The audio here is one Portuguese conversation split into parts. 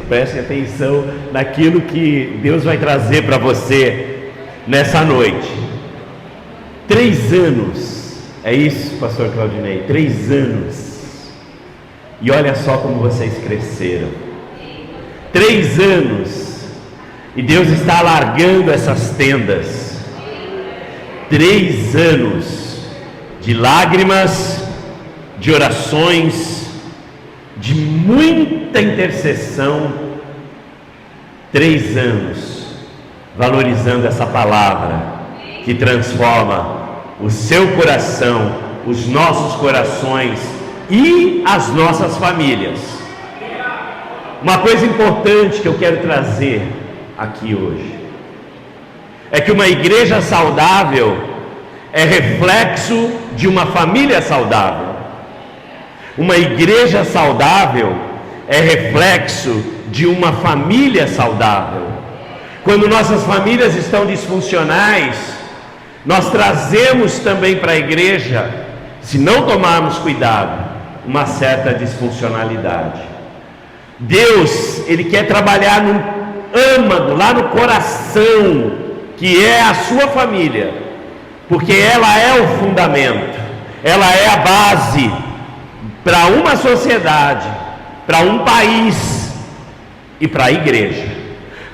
Prestem atenção naquilo que Deus vai trazer para você nessa noite. 3 anos, é isso, pastor Claudinei? 3 anos. E olha só como vocês cresceram. 3 anos. E Deus está alargando essas tendas. 3 anos de lágrimas, de orações, de muita intercessão. 3 anos valorizando essa palavra que transforma o seu coração, os nossos corações e as nossas famílias. Uma coisa importante que eu quero trazer aqui hoje é que uma igreja saudável é reflexo de uma família saudável. Uma igreja saudável é reflexo de uma família saudável. Quando nossas famílias estão disfuncionais, nós trazemos também para a igreja, se não tomarmos cuidado, uma certa disfuncionalidade. Deus, Ele quer trabalhar no âmago, lá no coração, que é a sua família, porque ela é o fundamento, ela é a base para uma sociedade, para um país e para a igreja.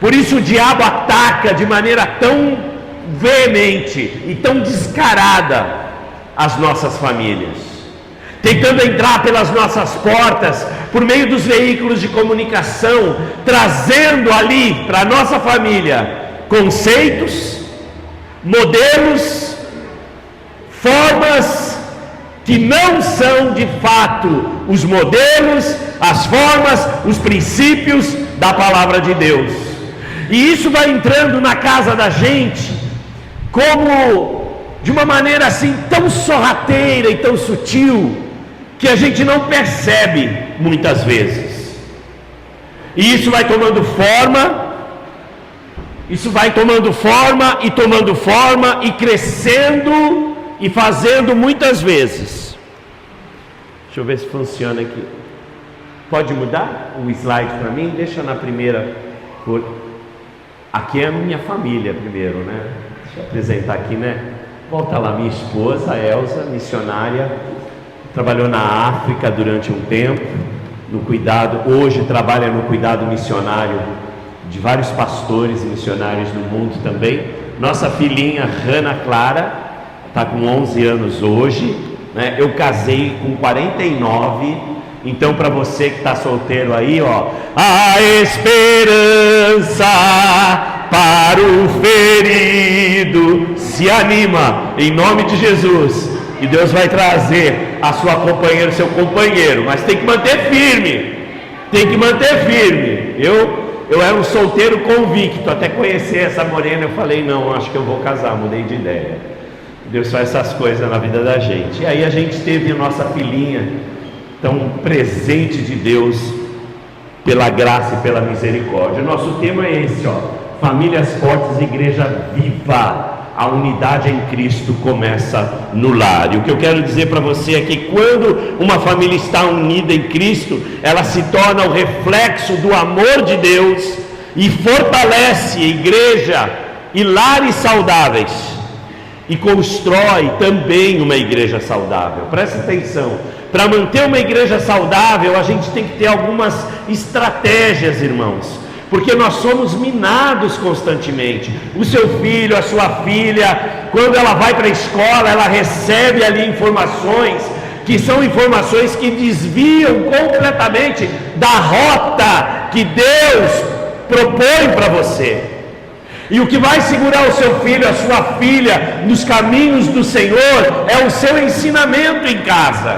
Por isso o diabo ataca de maneira tão veemente e tão descarada as nossas famílias, tentando entrar pelas nossas portas, por meio dos veículos de comunicação, trazendo ali para a nossa família conceitos, modelos, formas que não são de fato os modelos, as formas, os princípios da palavra de Deus. E isso vai entrando na casa da gente como de uma maneira assim tão sorrateira e tão sutil, que a gente não percebe muitas vezes. E isso vai tomando forma, tomando forma e crescendo e fazendo muitas vezes. Deixa eu ver se funciona aqui. Pode mudar o slide para mim? Deixa na primeira cor. Aqui é a minha família primeiro, né? Deixa eu apresentar aqui, né? Volta lá, minha esposa, Elza, missionária, trabalhou na África durante um tempo, no cuidado, hoje trabalha no cuidado missionário de vários pastores e missionários do mundo também. Nossa filhinha, Ana Clara, está com 11 anos hoje, né? Eu casei com 49, então para você que está solteiro aí, ó, a esperança para o ferido, se anima, em nome de Jesus, e Deus vai trazer a sua companheira, seu companheiro, mas tem que manter firme, Eu era um solteiro convicto, até conhecer essa morena, eu falei, não, acho que eu vou casar, mudei de ideia. Deus faz essas coisas na vida da gente. E aí a gente teve a nossa filhinha, tão presente de Deus, pela graça e pela misericórdia. O nosso tema é esse, ó, famílias fortes, igreja viva. A unidade em Cristo começa no lar. E o que eu quero dizer para você é que quando uma família está unida em Cristo, ela se torna o reflexo do amor de Deus e fortalece a igreja e lares saudáveis, e constrói também uma igreja saudável. Presta atenção, para manter uma igreja saudável a gente tem que ter algumas estratégias, irmãos, porque nós somos minados constantemente. O seu filho, a sua filha, quando ela vai para a escola, ela recebe ali informações que são informações que desviam completamente da rota que Deus propõe para você. E o que vai segurar o seu filho, a sua filha nos caminhos do Senhor é o seu ensinamento em casa.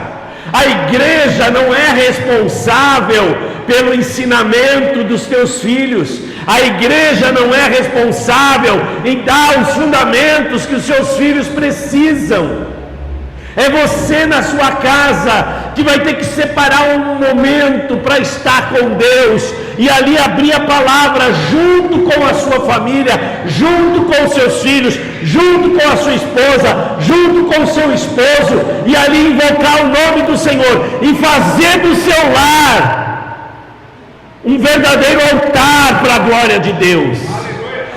A igreja não é responsável pelo ensinamento dos teus filhos. A igreja não é responsável em dar os fundamentos que os seus filhos precisam. É você na sua casa que vai ter que separar um momento para estar com Deus e ali abrir a palavra junto com a sua família, junto com os seus filhos, junto com a sua esposa, junto com o seu esposo, e ali invocar o nome do Senhor e fazer do seu lar um verdadeiro altar para a glória de Deus.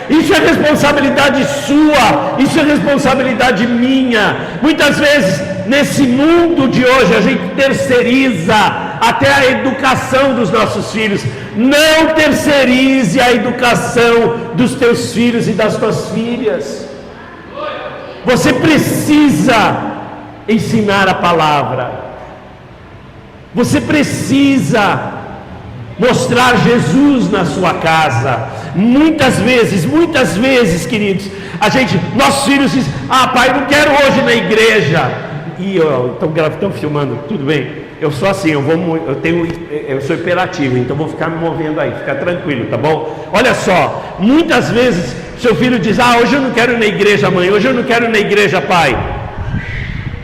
Isso é responsabilidade sua, isso é responsabilidade minha. Muitas vezes, nesse mundo de hoje, a gente terceiriza até a educação dos nossos filhos. Não terceirize a educação dos teus filhos e das tuas filhas. Você precisa ensinar a palavra. Você precisa mostrar Jesus na sua casa. Muitas vezes, queridos, nossos filhos dizem: pai, não quero hoje na igreja. E estão filmando, tudo bem? Eu sou assim, eu sou hiperativo, então vou ficar me movendo aí, fica tranquilo, tá bom? Olha só, muitas vezes seu filho diz: hoje eu não quero ir na igreja, mãe, hoje eu não quero ir na igreja, pai.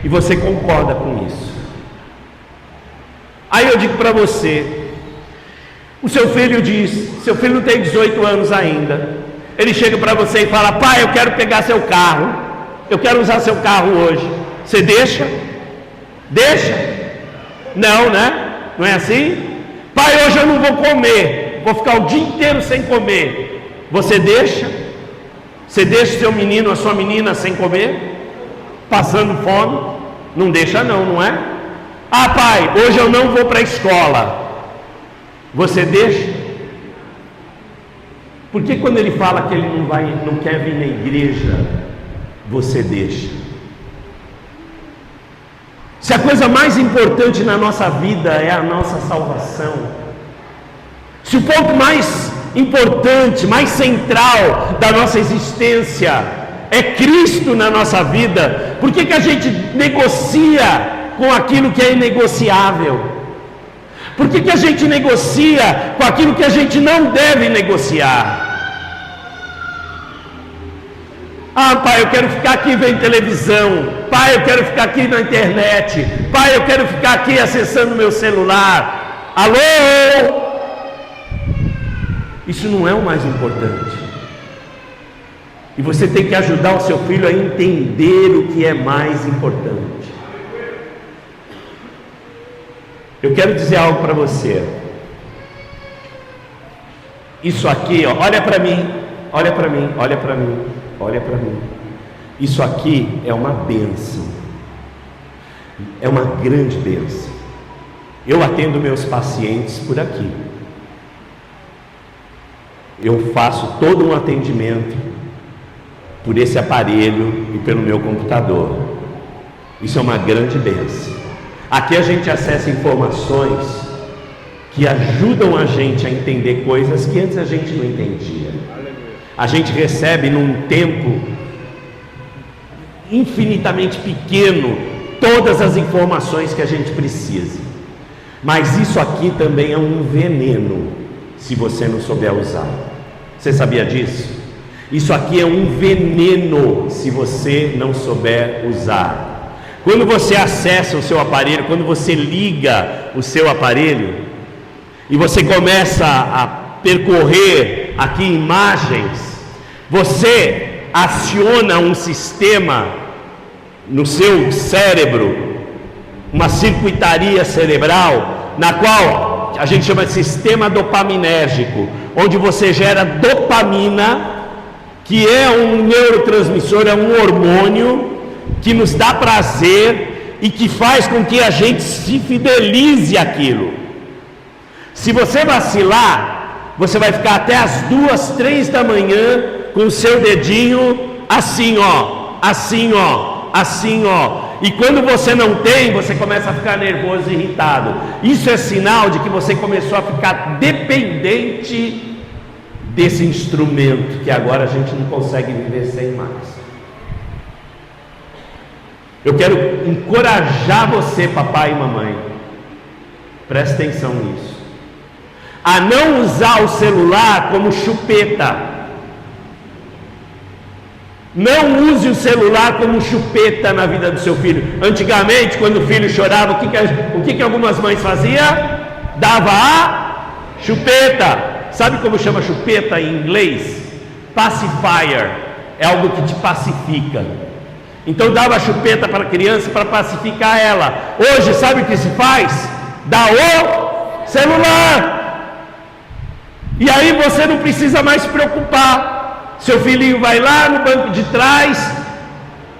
E você concorda com isso. Aí eu digo para você, o seu filho não tem 18 anos ainda, ele chega para você e fala: pai, eu quero pegar seu carro, eu quero usar seu carro hoje. Você deixa? Deixa? Não, né? Não é assim? Pai, hoje eu não vou comer, vou ficar o dia inteiro sem comer. Você deixa? Você deixa seu menino, a sua menina sem comer? Passando fome? Não deixa não é? Pai, hoje eu não vou para a escola. Você deixa? Porque quando ele fala que ele não quer vir na igreja, você deixa? Se a coisa mais importante na nossa vida é a nossa salvação, se o ponto mais importante, mais central da nossa existência é Cristo na nossa vida, por que a gente negocia com aquilo que é inegociável? Por que a gente negocia com aquilo que a gente não deve negociar? Pai, eu quero ficar aqui vendo televisão. Pai, eu quero ficar aqui na internet. Pai, eu quero ficar aqui acessando meu celular. Alô? Isso não é o mais importante. E você tem que ajudar o seu filho a entender o que é mais importante. Eu quero dizer algo para você. Isso aqui, olha para mim, olha para mim, olha para mim, olha para mim. Isso aqui é uma bênção. É uma grande bênção. Eu atendo meus pacientes por aqui. Eu faço todo um atendimento por esse aparelho e pelo meu computador. Isso é uma grande bênção. Aqui a gente acessa informações que ajudam a gente a entender coisas que antes a gente não entendia. A gente recebe num tempo infinitamente pequeno todas as informações que a gente precisa. Mas isso aqui também é um veneno, se você não souber usar. Você sabia disso? Isso aqui é um veneno, se você não souber usar. Quando você acessa o seu aparelho, quando você liga o seu aparelho e você começa a percorrer aqui imagens, você aciona um sistema no seu cérebro, uma circuitaria cerebral, na qual a gente chama de sistema dopaminérgico, onde você gera dopamina, que é um neurotransmissor, é um hormônio que nos dá prazer e que faz com que a gente se fidelize àquilo. Se você vacilar, você vai ficar até as 2, 3 da manhã com o seu dedinho assim, assim, assim, e quando você não tem, você começa a ficar nervoso e irritado. Isso é sinal de que você começou a ficar dependente desse instrumento que agora a gente não consegue viver sem mais. Eu quero encorajar você, papai e mamãe, preste atenção nisso, a não usar o celular como chupeta. Não use o celular como chupeta na vida do seu filho. Antigamente, quando o filho chorava, o que algumas mães faziam? Dava a chupeta. Sabe como chama chupeta em inglês? Pacifier. É algo que te pacifica. Então dava a chupeta para a criança para pacificar ela. Hoje, sabe o que se faz? Dá o celular. E aí você não precisa mais se preocupar. Seu filhinho vai lá no banco de trás,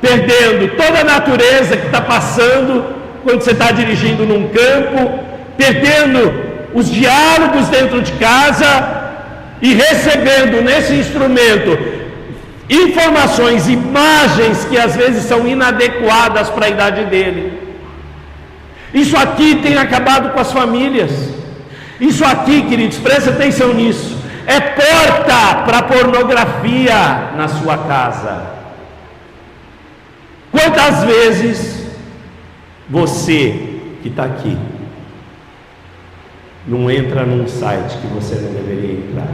perdendo toda a natureza que está passando quando você está dirigindo num campo, perdendo os diálogos dentro de casa e recebendo nesse instrumento informações, imagens que às vezes são inadequadas para a idade dele. Isso aqui tem acabado com as famílias. Isso aqui, queridos, preste atenção nisso, é porta para pornografia na sua casa. Quantas vezes você que está aqui não entra num site que você não deveria entrar,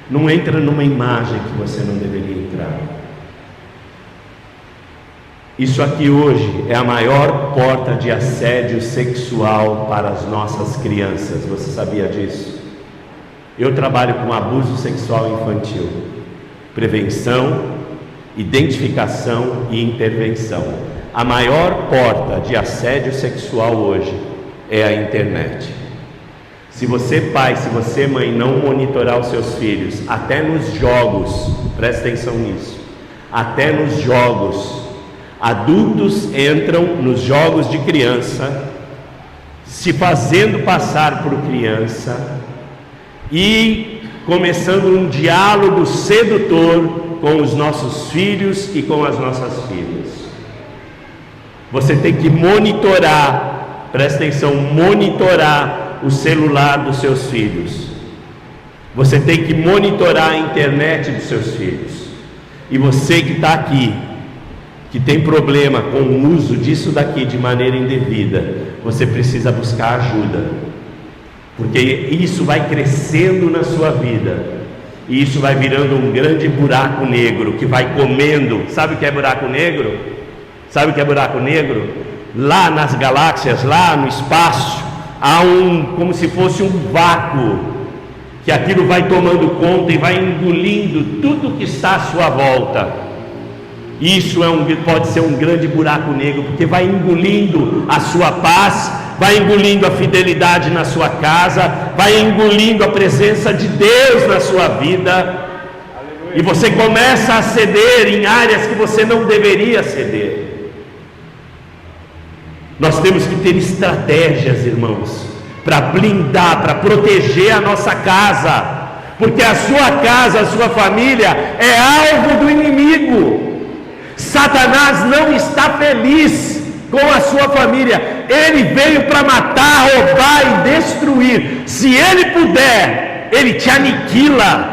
não entra numa imagem que você não deveria entrar? Isso aqui hoje é a maior porta de assédio sexual para as nossas crianças. Você sabia disso? Eu trabalho com abuso sexual infantil, prevenção, identificação e intervenção. A maior porta de assédio sexual hoje é a internet. Se você, pai, se você, mãe, não monitorar os seus filhos, até nos jogos, presta atenção nisso, até nos jogos, adultos entram nos jogos de criança, se fazendo passar por criança e começando um diálogo sedutor com os nossos filhos e com as nossas filhas. Você tem que monitorar, presta atenção, monitorar o celular dos seus filhos. Você tem que monitorar a internet dos seus filhos. E você que está aqui, que tem problema com o uso disso daqui de maneira indevida, você precisa buscar ajuda, porque isso vai crescendo na sua vida, e isso vai virando um grande buraco negro, que vai comendo. Sabe o que é buraco negro? Sabe o que é buraco negro? Lá nas galáxias, lá no espaço, há como se fosse um vácuo, que aquilo vai tomando conta e vai engolindo tudo que está à sua volta. Isso pode ser um grande buraco negro, porque vai engolindo a sua paz, vai engolindo a fidelidade na sua casa, vai engolindo a presença de Deus na sua vida. Aleluia. E você começa a ceder em áreas que você não deveria ceder. Nós temos que ter estratégias, irmãos, para blindar, para proteger a nossa casa, porque a sua casa, a sua família é alvo do inimigo. Satanás não está feliz com a sua família. Ele veio para matar, roubar e destruir. Se ele puder, ele te aniquila.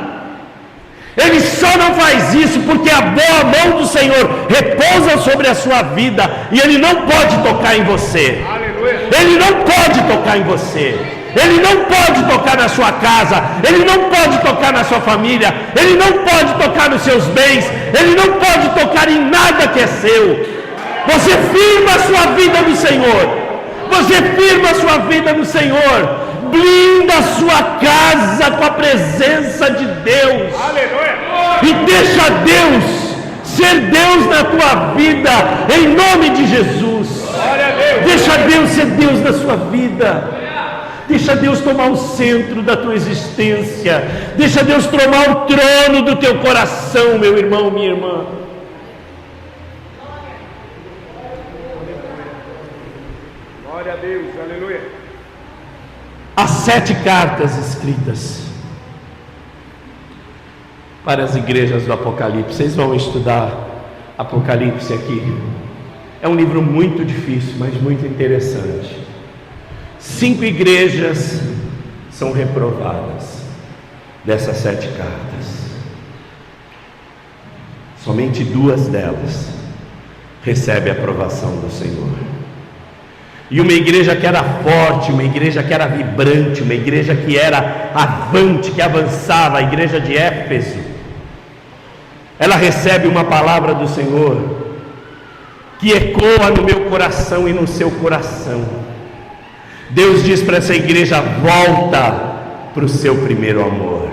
Ele só não faz isso porque a boa mão do Senhor repousa sobre a sua vida, e ele não pode tocar em você. Aleluia. Ele não pode tocar em você. Ele não pode tocar na sua casa, ele não pode tocar na sua família, ele não pode tocar nos seus bens, ele não pode tocar em nada que é seu. Você firma a sua vida no Senhor, você firma a sua vida no Senhor, blinda a sua casa com a presença de Deus. Aleluia. E deixa Deus ser Deus na tua vida, em nome de Jesus. Deixa Deus ser Deus na sua vida. Deixa Deus tomar o centro da tua existência. Deixa Deus tomar o trono do teu coração, meu irmão, minha irmã. Glória a Deus, aleluia. As 7 cartas escritas para as igrejas do Apocalipse. Vocês vão estudar Apocalipse aqui. É um livro muito difícil, mas muito interessante. 5 igrejas são reprovadas dessas 7 cartas. Somente 2 delas recebem a aprovação do Senhor. E uma igreja que era forte, uma igreja que era vibrante, uma igreja que era avante, que avançava, a igreja de Éfeso, ela recebe uma palavra do Senhor que ecoa no meu coração e no seu coração. Deus diz para essa igreja: volta para o seu primeiro amor,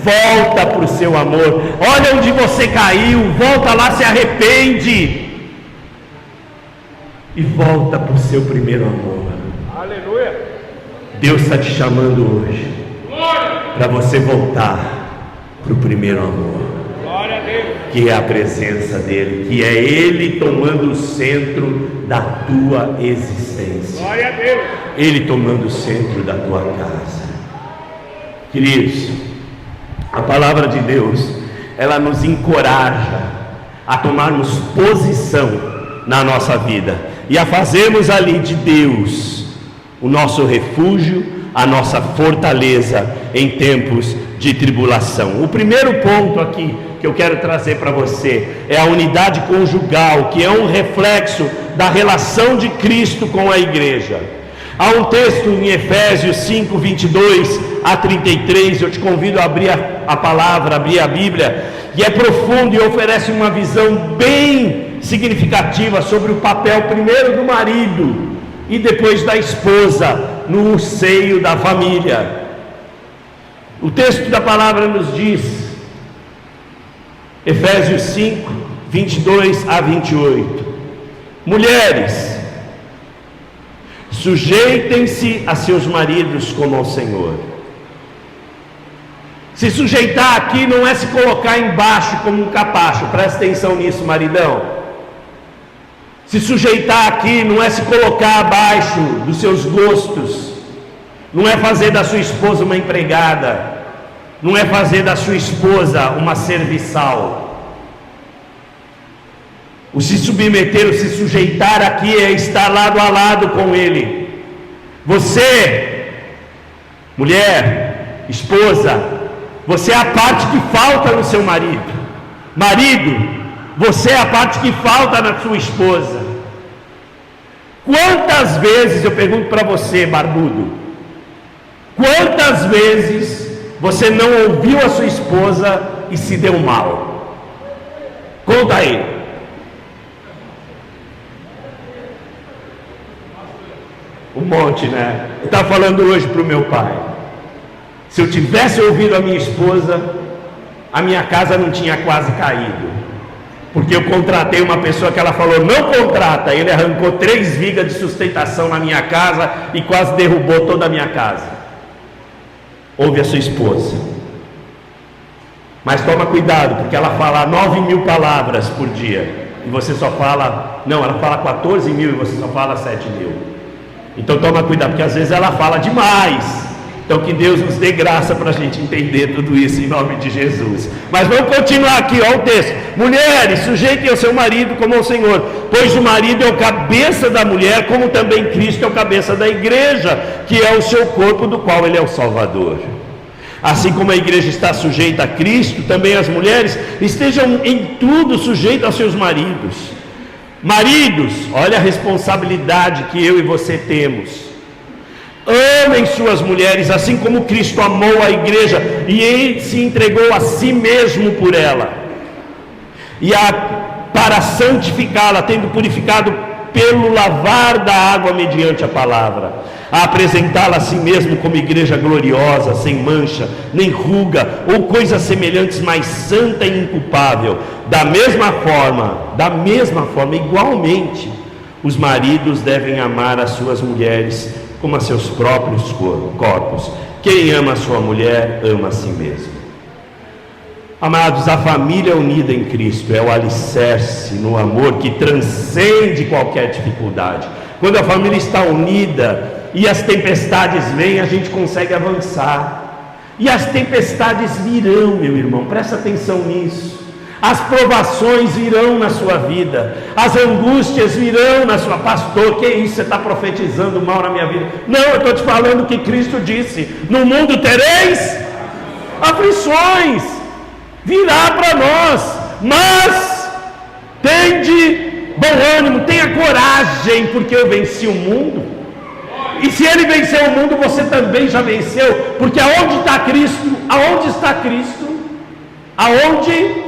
volta para o seu amor, olha onde você caiu, volta lá, se arrepende e volta para o seu primeiro amor. Aleluia. Deus está te chamando hoje. Glória. para você voltar para o primeiro amor, que é a presença dele, que é ele tomando o centro da tua existência, ele tomando o centro da tua casa. Queridos, a palavra de Deus, ela nos encoraja a tomarmos posição na nossa vida e a fazermos ali de Deus o nosso refúgio, a nossa fortaleza em tempos de tribulação. O primeiro ponto aqui que eu quero trazer para você é a unidade conjugal, que é um reflexo da relação de Cristo com a igreja. Há um texto em Efésios 5, 22 a 33, eu te convido a abrir a palavra, abrir a Bíblia, e é profundo e oferece uma visão bem significativa sobre o papel primeiro do marido e depois da esposa no seio da família. O texto da palavra nos diz, Efésios 5, 22 a 28, mulheres, sujeitem-se a seus maridos como ao Senhor. Se sujeitar aqui não é se colocar embaixo como um capacho, presta atenção nisso, maridão. Se sujeitar aqui não é se colocar abaixo dos seus gostos, não é fazer da sua esposa uma empregada, não é fazer da sua esposa uma serviçal. O se submeter, o se sujeitar aqui é estar lado a lado com ele. Você, mulher, esposa, você é a parte que falta no seu marido. Marido, você é a parte que falta na sua esposa. Quantas vezes, eu pergunto para você, barbudo, quantas vezes você não ouviu a sua esposa e se deu mal? Conta aí. Um monte, né? Eu estava falando hoje para o meu pai. Se eu tivesse ouvido a minha esposa, a minha casa não tinha quase caído. Porque eu contratei uma pessoa que ela falou, não contrata. Ele arrancou 3 vigas de sustentação na minha casa e quase derrubou toda a minha casa. Ouve a sua esposa. Mas toma cuidado, porque ela fala 9.000 palavras por dia. E você só fala, não, ela fala 14.000 e você só fala 7.000. Então toma cuidado, porque às vezes ela fala demais. Então que Deus nos dê graça para a gente entender tudo isso em nome de Jesus. Mas vamos continuar aqui, ó, o texto. Mulheres, sujeitem ao seu marido como ao Senhor, pois o marido é o cabeça da mulher, como também Cristo é o cabeça da igreja, que é o seu corpo, do qual ele é o Salvador. Assim como a igreja está sujeita a Cristo, também as mulheres estejam em tudo sujeitas aos seus maridos. Maridos, olha a responsabilidade que eu e você temos. Amem suas mulheres, assim como Cristo amou a igreja e ele se entregou a si mesmo por ela, para santificá-la, tendo purificado pelo lavar da água mediante a palavra, a apresentá-la a si mesmo como igreja gloriosa, sem mancha, nem ruga, ou coisas semelhantes, mas santa e inculpável. Da mesma forma, igualmente, os maridos devem amar as suas mulheres como a seus próprios corpos. Quem ama a sua mulher, ama a si mesmo. Amados, a família unida em Cristo é o alicerce no amor que transcende qualquer dificuldade. Quando a família está unida e as tempestades vêm, a gente consegue avançar. E as tempestades virão, meu irmão, presta atenção nisso. As provações virão na sua vida, as angústias virão na sua... Pastor, que isso? Você está profetizando mal na minha vida? Não, eu estou te falando o que Cristo disse: no mundo tereis aflições, virá para nós, mas tende bom ânimo, tenha coragem, porque eu venci o mundo. E se ele venceu o mundo, você também já venceu, porque aonde está Cristo? Aonde está Cristo? Aonde?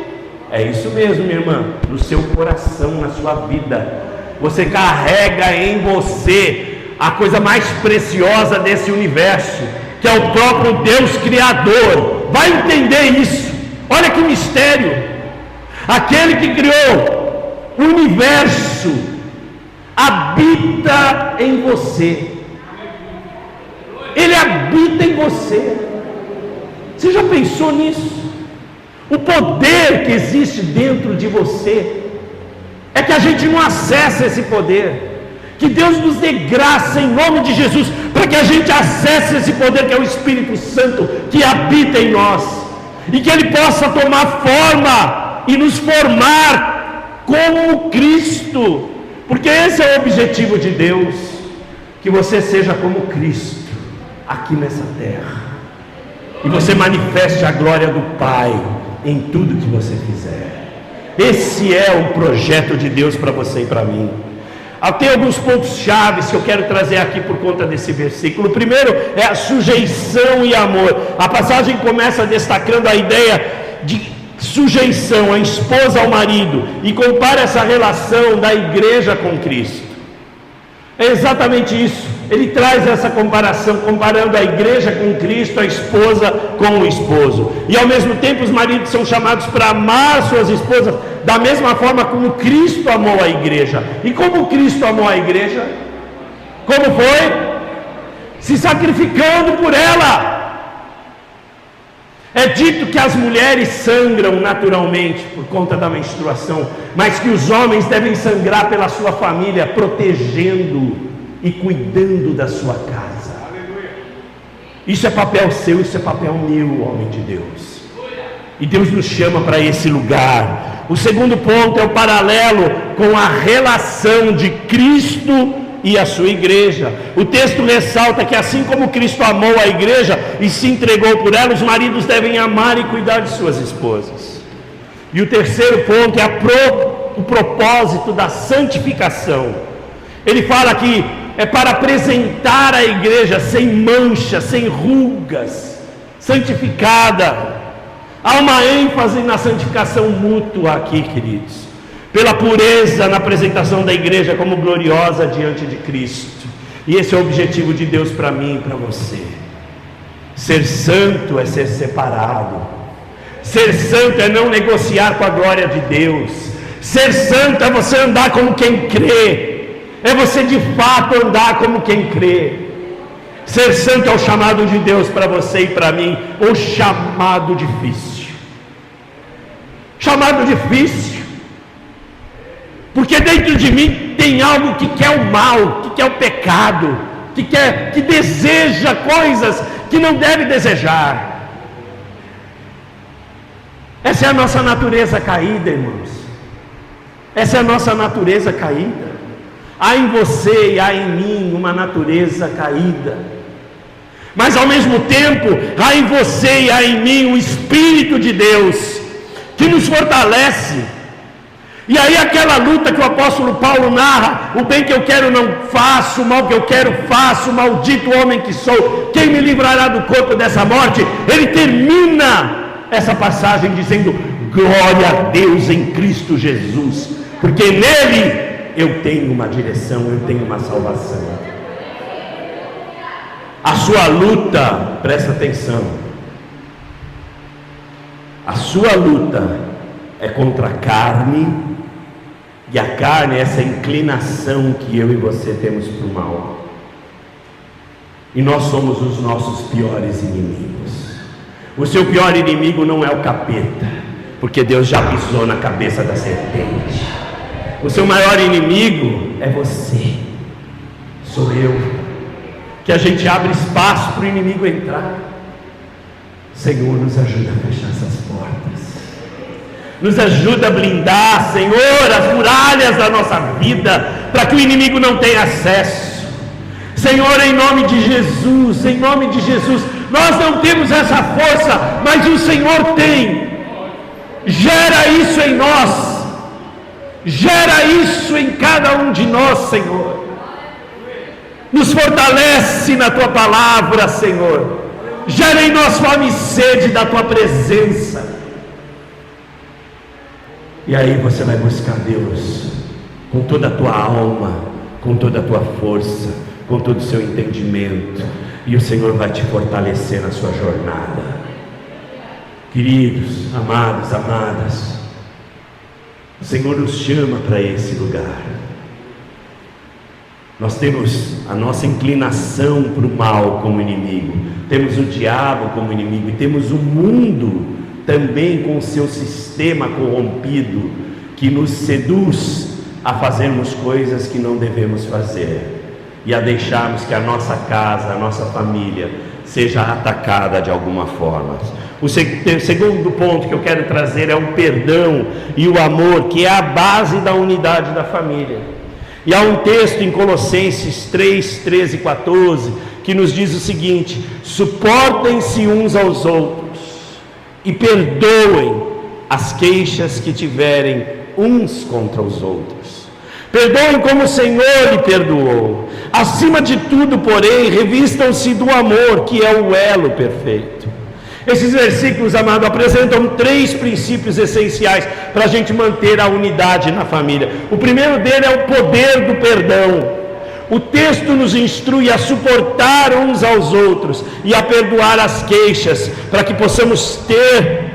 É isso mesmo, minha irmã, no seu coração, na sua vida. Você carrega em você a coisa mais preciosa desse universo, que é o próprio Deus Criador. Vai entender isso. Olha que mistério. Aquele que criou o universo habita em você. Ele habita em você. Você já pensou nisso? O poder que existe dentro de você, é que a gente não acessa esse poder. Que Deus nos dê graça em nome de Jesus, para que a gente acesse esse poder que é o Espírito Santo, que habita em nós, e que Ele possa tomar forma e nos formar como Cristo, porque esse é o objetivo de Deus, que você seja como Cristo, aqui nessa terra, e você manifeste a glória do Pai, em tudo que você fizer. Esse é o projeto de Deus para você e para mim. Tem alguns pontos chaves que eu quero trazer aqui por conta desse versículo. O primeiro é a sujeição e amor. A passagem começa destacando a ideia de sujeição, a esposa ao marido, e compara essa relação da igreja com Cristo. É exatamente isso. Ele traz essa comparação, comparando a igreja com Cristo, a esposa com o esposo. E ao mesmo tempo os maridos são chamados para amar suas esposas da mesma forma como Cristo amou a igreja. E como Cristo amou a igreja? Como foi? Se sacrificando por ela. É dito que as mulheres sangram naturalmente por conta da menstruação, mas que os homens devem sangrar pela sua família, protegendo e cuidando da sua casa. Isso é papel seu, isso é papel meu, homem de Deus. E Deus nos chama para esse lugar. O segundo ponto é o paralelo com a relação de Cristo e a sua igreja. O texto ressalta que assim como Cristo amou a igreja e se entregou por ela, os maridos devem amar e cuidar de suas esposas. E o terceiro ponto é o propósito da santificação. Ele fala que é para apresentar a igreja sem mancha, sem rugas, santificada. Há uma ênfase na santificação mútua aqui, queridos, pela pureza na apresentação da igreja como gloriosa diante de Cristo. E esse é o objetivo de Deus para mim e para você. Ser santo é ser separado. Ser santo é não negociar com a glória de Deus. Ser santo é você andar como quem crê. É você de fato andar como quem crê. Ser santo é o chamado de Deus para você e para mim. O chamado difícil. Chamado difícil. Porque dentro de mim tem algo que quer o mal, que quer o pecado, que deseja coisas que não deve desejar. Essa é a nossa natureza caída, irmãos. Essa é a nossa natureza caída. Há em você e há em mim uma natureza caída. Mas ao mesmo tempo, há em você e há em mim o Espírito de Deus, que nos fortalece. E aí aquela luta que o apóstolo Paulo narra, o bem que eu quero não faço, o mal que eu quero faço, maldito homem que sou, quem me livrará do corpo dessa morte? Ele termina essa passagem dizendo: glória a Deus em Cristo Jesus, porque nele eu tenho uma direção, eu tenho uma salvação. A sua luta, presta atenção, a sua luta é contra a carne, e a carne é essa inclinação que eu e você temos para o mal. E nós somos os nossos piores inimigos. O seu pior inimigo não é o capeta, porque Deus já pisou na cabeça da serpente. O seu maior inimigo é você, sou eu, que a gente abre espaço para o inimigo entrar. Senhor, nos ajuda a fechar essas portas, nos ajuda a blindar, Senhor, as muralhas da nossa vida, para que o inimigo não tenha acesso. Senhor, em nome de Jesus, em nome de Jesus, nós não temos essa força, mas o Senhor tem. Gera isso em nós, gera isso em cada um de nós, Senhor. Nos fortalece na Tua palavra, Senhor. Gera em nós fome e sede da Tua presença. E aí você vai buscar Deus com toda a tua alma, com toda a tua força, com todo o seu entendimento, e o Senhor vai te fortalecer na sua jornada. Queridos, amados, amadas, o Senhor nos chama para esse lugar. Nós temos a nossa inclinação para o mal como inimigo, temos o diabo como inimigo, e temos o mundo também com o seu sistema corrompido, que nos seduz a fazermos coisas que não devemos fazer, e a deixarmos que a nossa casa, a nossa família, seja atacada de alguma forma. O segundo ponto que eu quero trazer é o perdão e o amor, que é a base da unidade da família. E há um texto em Colossenses 3, 13 e 14, que nos diz o seguinte: suportem-se uns aos outros e perdoem as queixas que tiverem uns contra os outros. Perdoem como o Senhor lhe perdoou. Acima de tudo, porém, revistam-se do amor, que é o elo perfeito. Esses versículos, amado, apresentam 3 princípios essenciais para a gente manter a unidade na família. O primeiro dele é o poder do perdão. O texto nos instrui a suportar uns aos outros e a perdoar as queixas, para que possamos ter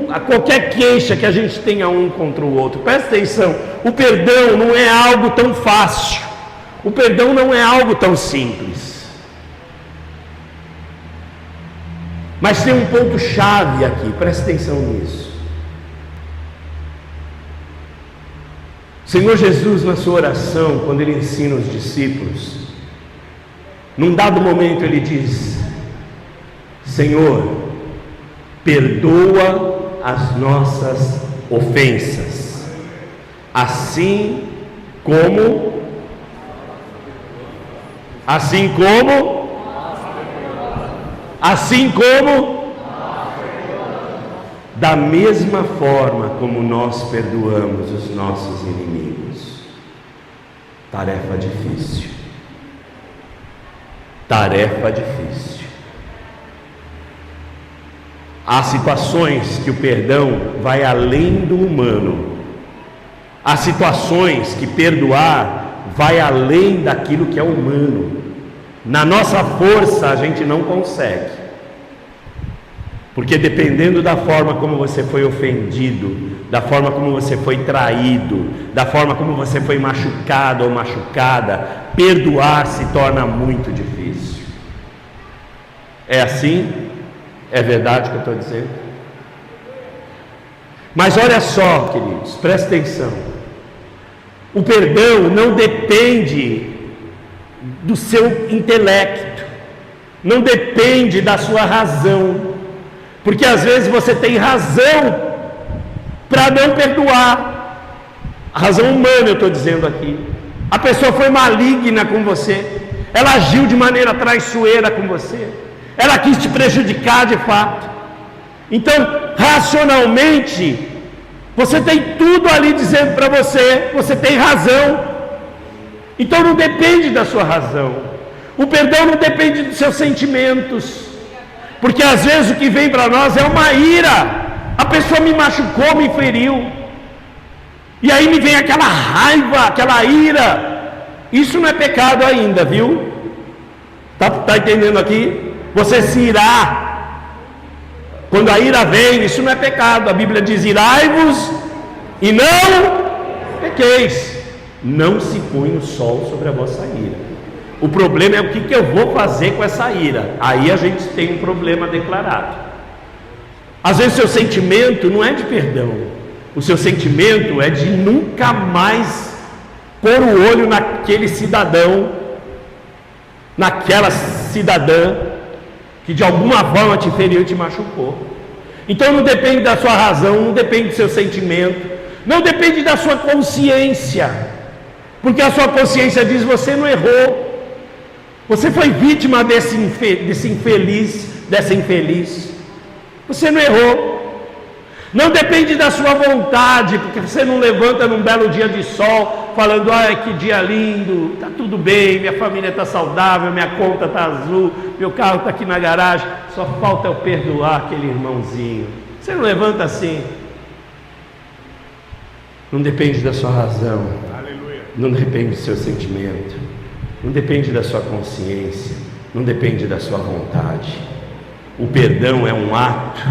a qualquer queixa que a gente tenha um contra o outro. Presta atenção, o perdão não é algo tão fácil, o perdão não é algo tão simples. Mas tem um ponto chave aqui, presta atenção nisso. O Senhor Jesus, na sua oração, quando Ele ensina os discípulos, num dado momento Ele diz: Senhor, perdoa as nossas ofensas, assim como da mesma forma como nós perdoamos os nossos inimigos. Tarefa difícil. Tarefa difícil. Há situações que o perdão vai além do humano. Há situações que perdoar vai além daquilo que é humano. Na nossa força a gente não consegue, porque dependendo da forma como você foi ofendido, da forma como você foi traído, da forma como você foi machucado ou machucada, perdoar se torna muito difícil. É assim? É verdade o que eu estou dizendo? Mas olha só, queridos, presta atenção. O perdão não depende do seu intelecto, não depende da sua razão, porque às vezes você tem razão para não perdoar, a razão humana eu estou dizendo aqui. A pessoa foi maligna com você, ela agiu de maneira traiçoeira com você, ela quis te prejudicar de fato. Então, racionalmente, você tem tudo ali dizendo para você, você tem razão. Então não depende da sua razão. O perdão não depende dos seus sentimentos, porque às vezes o que vem para nós é uma ira. A pessoa me machucou, me feriu, e aí me vem aquela raiva, aquela ira. Isso não é pecado ainda, viu? Tá entendendo aqui? Você se irar, quando a ira vem, isso não é pecado. A Bíblia diz: irai-vos e não pequeis. Não se põe o sol sobre a vossa ira. O problema é o que eu vou fazer com essa ira. Aí a gente tem um problema declarado. Às vezes o seu sentimento não é de perdão, o seu sentimento é de nunca mais pôr o olho naquele cidadão, naquela cidadã que de alguma forma te feriu e te machucou. Então não depende da sua razão, não depende do seu sentimento, não depende da sua consciência, porque a sua consciência diz: você não errou, você foi vítima desse infeliz, dessa infeliz, você não errou. Não depende da sua vontade, porque você não levanta num belo dia de sol falando: ai, que dia lindo, está tudo bem, minha família está saudável, minha conta está azul, meu carro está aqui na garagem, só falta eu perdoar aquele irmãozinho. Você não levanta assim. Não depende da sua razão, não depende do seu sentimento, não depende da sua consciência, não depende da sua vontade. O perdão é um ato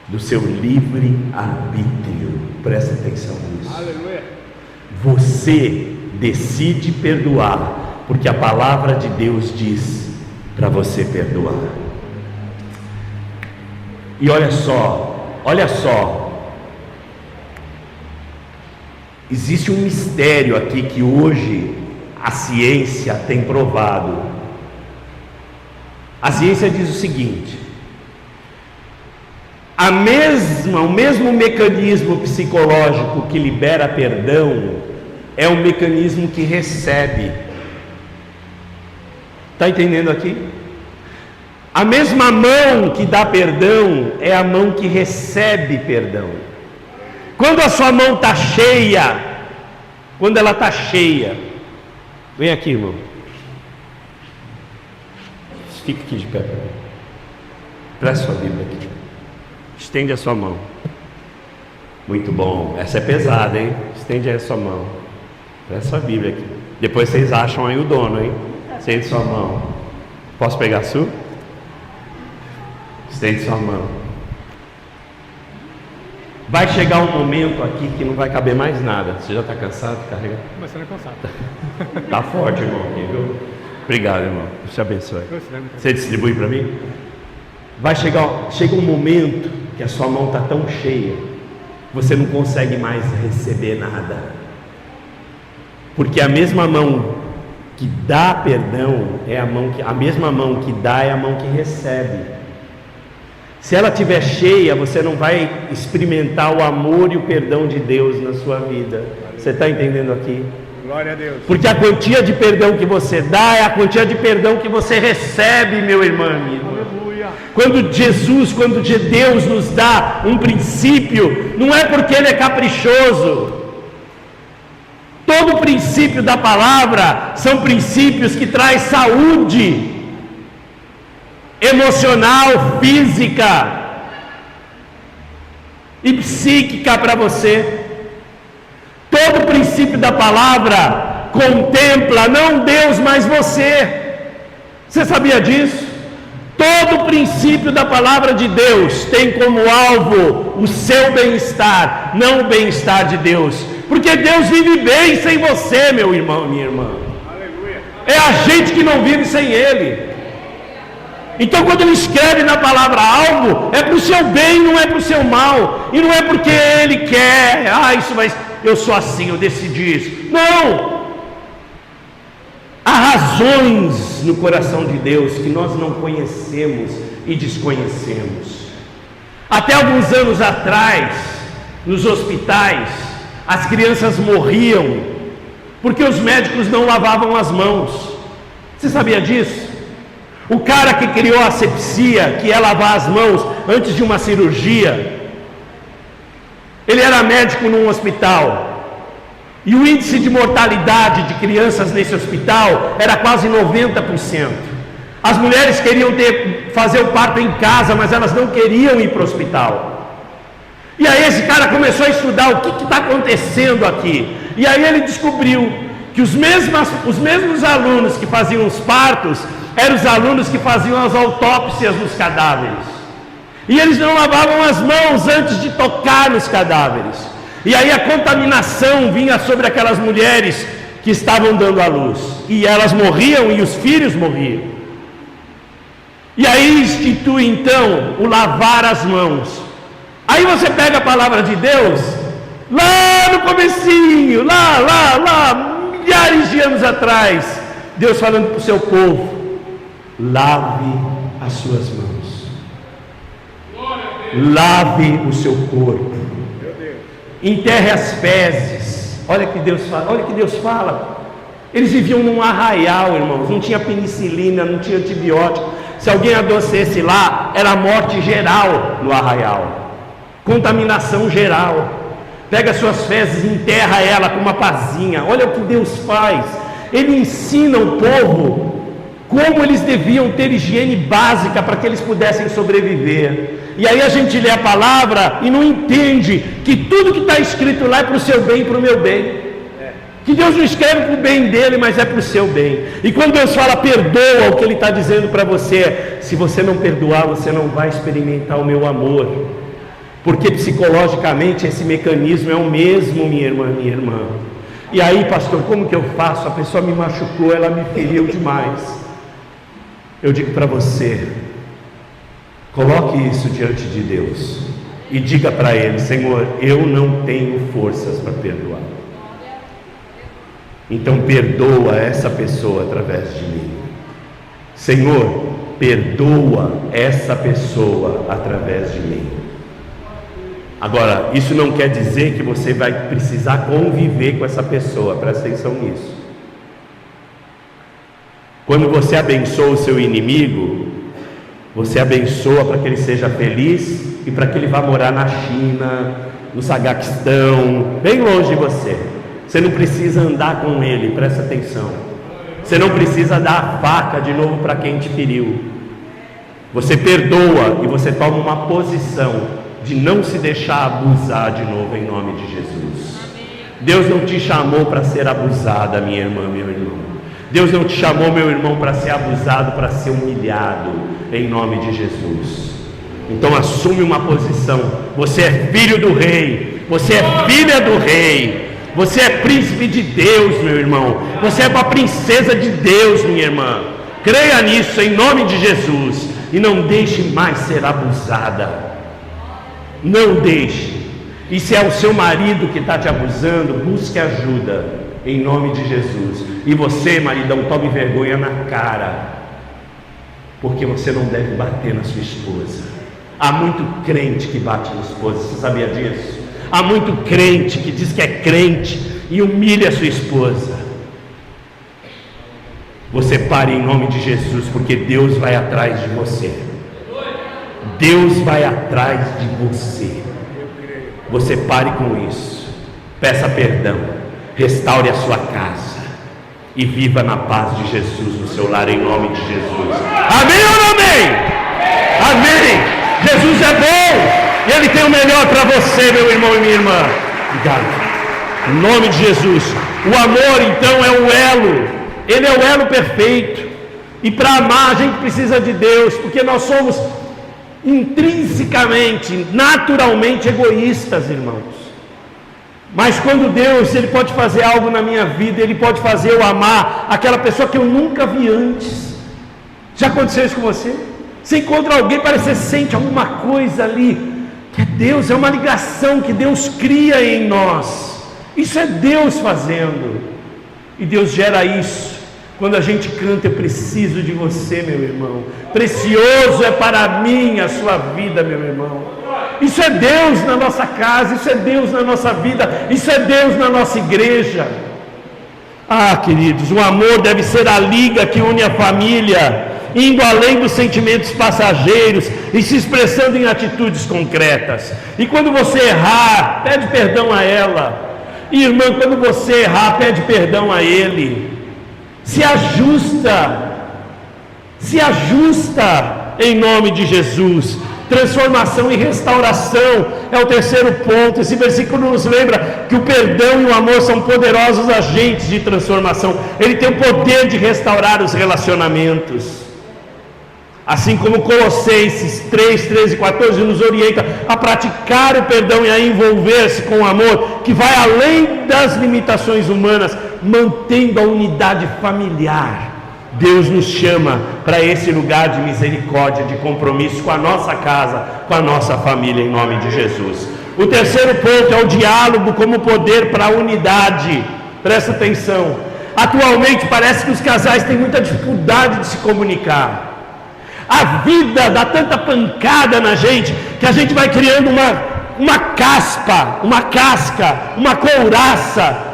do seu livre arbítrio. Presta atenção nisso. Aleluia. Você decide perdoar, porque a palavra de Deus diz para você perdoar. E olha só, existe um mistério aqui que hoje a ciência tem provado. A ciência diz o seguinte: o mesmo mecanismo psicológico que libera perdão é o mecanismo que recebe. Está entendendo aqui? A mesma mão que dá perdão é a mão que recebe perdão. Quando a sua mão está cheia, vem aqui, irmão. Fica aqui de pé. Presta sua Bíblia aqui. Estende a sua mão. Muito bom. Essa é pesada, hein? Estende aí a sua mão. Presta sua Bíblia aqui. Depois vocês acham aí o dono, hein? Estende sua mão. Posso pegar a sua? Estende sua mão. Vai chegar um momento aqui que não vai caber mais nada. Você já está cansado de carregar? Começando a cansar. Tá forte, irmão, aqui, viu? Obrigado, irmão. Deus te abençoe. Você distribui para mim? Chega um momento que a sua mão está tão cheia, você não consegue mais receber nada. Porque a mesma mão que dá perdão é a mesma mão que dá é a mão que recebe. Se ela estiver cheia, você não vai experimentar o amor e o perdão de Deus na sua vida. Você está entendendo aqui? Glória a Deus. Porque a quantia de perdão que você dá é a quantia de perdão que você recebe, meu irmão. Aleluia. Quando Deus nos dá um princípio, não é porque Ele é caprichoso. Todo o princípio da palavra são princípios que traz saúde emocional, física e psíquica para você. Todo o princípio da palavra contempla não Deus, mas você. Você sabia disso? Todo o princípio da palavra de Deus tem como alvo o seu bem-estar, não o bem-estar de Deus. Porque Deus vive bem sem você, meu irmão, minha irmã. Aleluia. É a gente que não vive sem Ele. Então quando Ele escreve na palavra algo, é para o seu bem, não é para o seu mal. E não é porque Ele quer, eu sou assim, eu decidi isso. Não! Há razões no coração de Deus que nós não conhecemos e desconhecemos. Até alguns anos atrás, nos hospitais, as crianças morriam porque os médicos não lavavam as mãos. Você sabia disso? O cara que criou a asepsia, que é lavar as mãos antes de uma cirurgia, ele era médico num hospital. E o índice de mortalidade de crianças nesse hospital era quase 90%. As mulheres queriam fazer o parto em casa, mas elas não queriam ir para o hospital. E aí esse cara começou a estudar o que está acontecendo aqui. E aí ele descobriu que os mesmos alunos que faziam os partos eram os alunos que faziam as autópsias nos cadáveres. E eles não lavavam as mãos antes de tocar nos cadáveres. E aí a contaminação vinha sobre aquelas mulheres que estavam dando à luz. E elas morriam e os filhos morriam. E aí institui então o lavar as mãos. Aí você pega a palavra de Deus, lá no comecinho, lá, milhares de anos atrás, Deus falando para o seu povo: lave as suas mãos, lave o seu corpo, enterre as fezes. Olha que Deus fala. Eles viviam num arraial, irmãos, não tinha penicilina, não tinha antibiótico. Se alguém adoecesse lá, era morte geral no arraial, contaminação geral. Pega suas fezes e enterra ela com uma pazinha. Olha o que Deus faz. Ele ensina o povo como eles deviam ter higiene básica para que eles pudessem sobreviver. E aí a gente lê a palavra e não entende que tudo que está escrito lá é para o seu bem e para o meu bem. Que Deus não escreve para o bem dele, mas é para o seu bem. E quando Deus fala perdoa, o que Ele está dizendo para você é: se você não perdoar, você não vai experimentar o meu amor. Porque psicologicamente esse mecanismo é o mesmo, minha irmã, minha irmã. E aí, pastor, como que eu faço? A pessoa me machucou, ela me feriu demais. Eu digo para você, coloque isso diante de Deus e diga para Ele: Senhor, eu não tenho forças para perdoar. Então perdoa essa pessoa através de mim. Senhor, perdoa essa pessoa através de mim. Agora, isso não quer dizer que você vai precisar conviver com essa pessoa, presta atenção nisso. Quando você abençoa o seu inimigo, você abençoa para que ele seja feliz e para que ele vá morar na China, no Saguaquistão, bem longe de você. Você não precisa andar com ele, presta atenção. Você não precisa dar a faca de novo para quem te feriu. Você perdoa e você toma uma posição de não se deixar abusar de novo em nome de Jesus. Deus não te chamou para ser abusada, minha irmã, meu irmão. Deus não te chamou, meu irmão, para ser abusado, para ser humilhado em nome de Jesus. Então assume uma posição. Você é filho do rei, você é filha do rei, você é príncipe de Deus, meu irmão. Você é uma princesa de Deus, minha irmã. Creia nisso em nome de Jesus e não deixe mais ser abusada. Não deixe. E se é o seu marido que está te abusando, busque ajuda em nome de Jesus. E você, maridão, tome vergonha na cara, porque você não deve bater na sua esposa. Há muito crente que bate na esposa, você sabia disso? Há muito crente que diz que é crente e humilha a sua esposa. Você pare em nome de Jesus, porque Deus vai atrás de você. Deus vai atrás de você. Você pare com isso. Peça perdão. Restaure a sua casa e viva na paz de Jesus no seu lar em nome de Jesus. Amém ou não amém? Amém. Jesus é bom e Ele tem o melhor para você, meu irmão e minha irmã. Obrigado. Em nome de Jesus. O amor então é o elo. Ele é o elo perfeito. E para amar a gente precisa de Deus, porque nós somos intrinsecamente, naturalmente egoístas, irmãos. Mas quando Deus, Ele pode fazer algo na minha vida, Ele pode fazer eu amar aquela pessoa que eu nunca vi antes. Já aconteceu isso com você? Você encontra alguém, parece que você sente alguma coisa ali, que é Deus, é uma ligação que Deus cria em nós. Isso é Deus fazendo. E Deus gera isso. Quando a gente canta, eu preciso de você, meu irmão. Precioso é para mim a sua vida, meu irmão. Isso é Deus na nossa casa, isso é Deus na nossa vida, isso é Deus na nossa igreja. Ah, queridos, o amor deve ser a liga que une a família, indo além dos sentimentos passageiros e se expressando em atitudes concretas. E quando você errar, pede perdão a ela. E, irmã, quando você errar, pede perdão a ele. Se ajusta em nome de Jesus. Transformação e restauração é o terceiro ponto. Esse versículo nos lembra que o perdão e o amor são poderosos agentes de transformação. Ele tem o poder de restaurar os relacionamentos. Assim como Colossenses 3, 13 e 14 nos orienta a praticar o perdão e a envolver-se com o amor, que vai além das limitações humanas, mantendo a unidade familiar. Deus nos chama para esse lugar de misericórdia, de compromisso com a nossa casa, com a nossa família, em nome de Jesus. O terceiro ponto é o diálogo como poder para a unidade. Presta atenção. Atualmente parece que os casais têm muita dificuldade de se comunicar. A vida dá tanta pancada na gente, que a gente vai criando uma casca, uma couraça,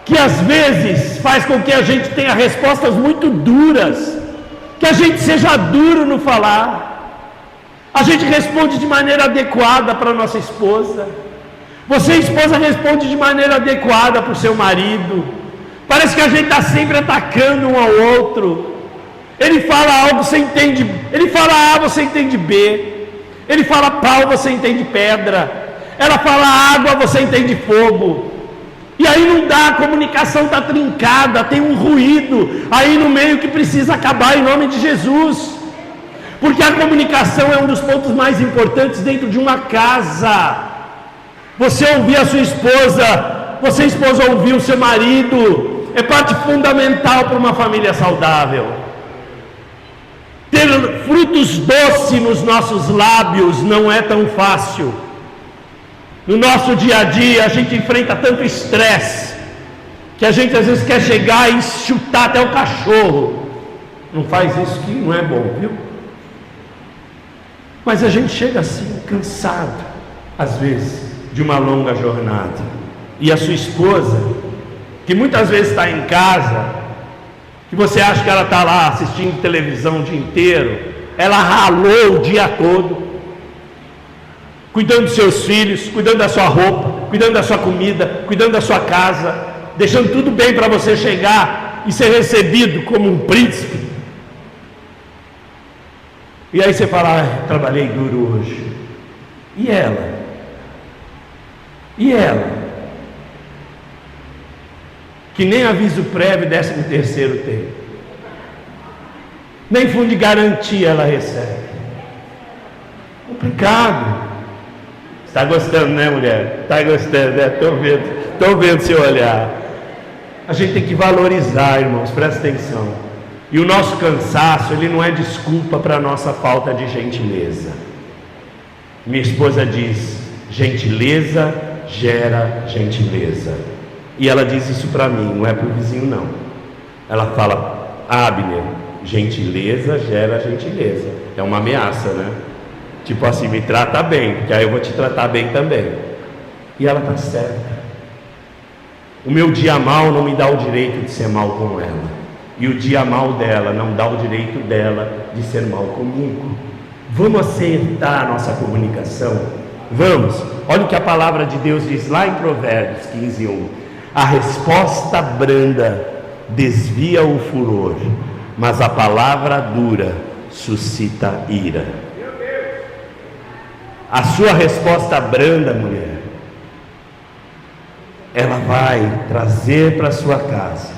que às vezes faz com que a gente tenha respostas muito duras, que a gente seja duro no falar. A gente responde de maneira adequada para nossa esposa. Você, esposa, responde de maneira adequada para o seu marido. Parece que a gente está sempre atacando um ao outro. Ele fala algo, você entende. Ele fala A, você entende B. Ele fala pau, você entende pedra. Ela fala água, você entende fogo. E aí não dá, a comunicação está trincada, tem um ruído aí no meio que precisa acabar em nome de Jesus. Porque a comunicação é um dos pontos mais importantes dentro de uma casa. Você ouvir a sua esposa você esposa ouvir o seu marido, é parte fundamental para uma família saudável. Ter frutos doces nos nossos lábios não é tão fácil. No nosso dia a dia a gente enfrenta tanto estresse, que a gente às vezes quer chegar e chutar até o cachorro. Não faz isso que não é bom, viu? Mas a gente chega assim, cansado, às vezes, de uma longa jornada. E a sua esposa, que muitas vezes está em casa, que você acha que ela está lá assistindo televisão o dia inteiro, ela ralou o dia todo, cuidando dos seus filhos, cuidando da sua roupa, cuidando da sua comida, cuidando da sua casa, deixando tudo bem para você chegar e ser recebido como um príncipe. E aí você fala, trabalhei duro hoje. E ela? E ela? Que nem aviso prévio 13º tem. Nem fundo de garantia ela recebe. Complicado. Está gostando, né, mulher? Está gostando, né? Estou vendo seu olhar. A gente tem que valorizar, irmãos, presta atenção. E o nosso cansaço, ele não é desculpa para a nossa falta de gentileza. Minha esposa diz, gentileza gera gentileza. E ela diz isso para mim, não é para o vizinho não. Ela fala, Abner, gentileza gera gentileza. É uma ameaça, né? Tipo assim, me trata bem, porque aí eu vou te tratar bem também. E ela está certa. O meu dia mal não me dá o direito de ser mal com ela. E o dia mal dela não dá o direito dela de ser mal comigo. Vamos acertar a nossa comunicação? Vamos. Olha o que a palavra de Deus diz lá em Provérbios 15:1. A resposta branda desvia o furor, mas a palavra dura suscita ira. A sua resposta branda, mulher, ela vai trazer para sua casa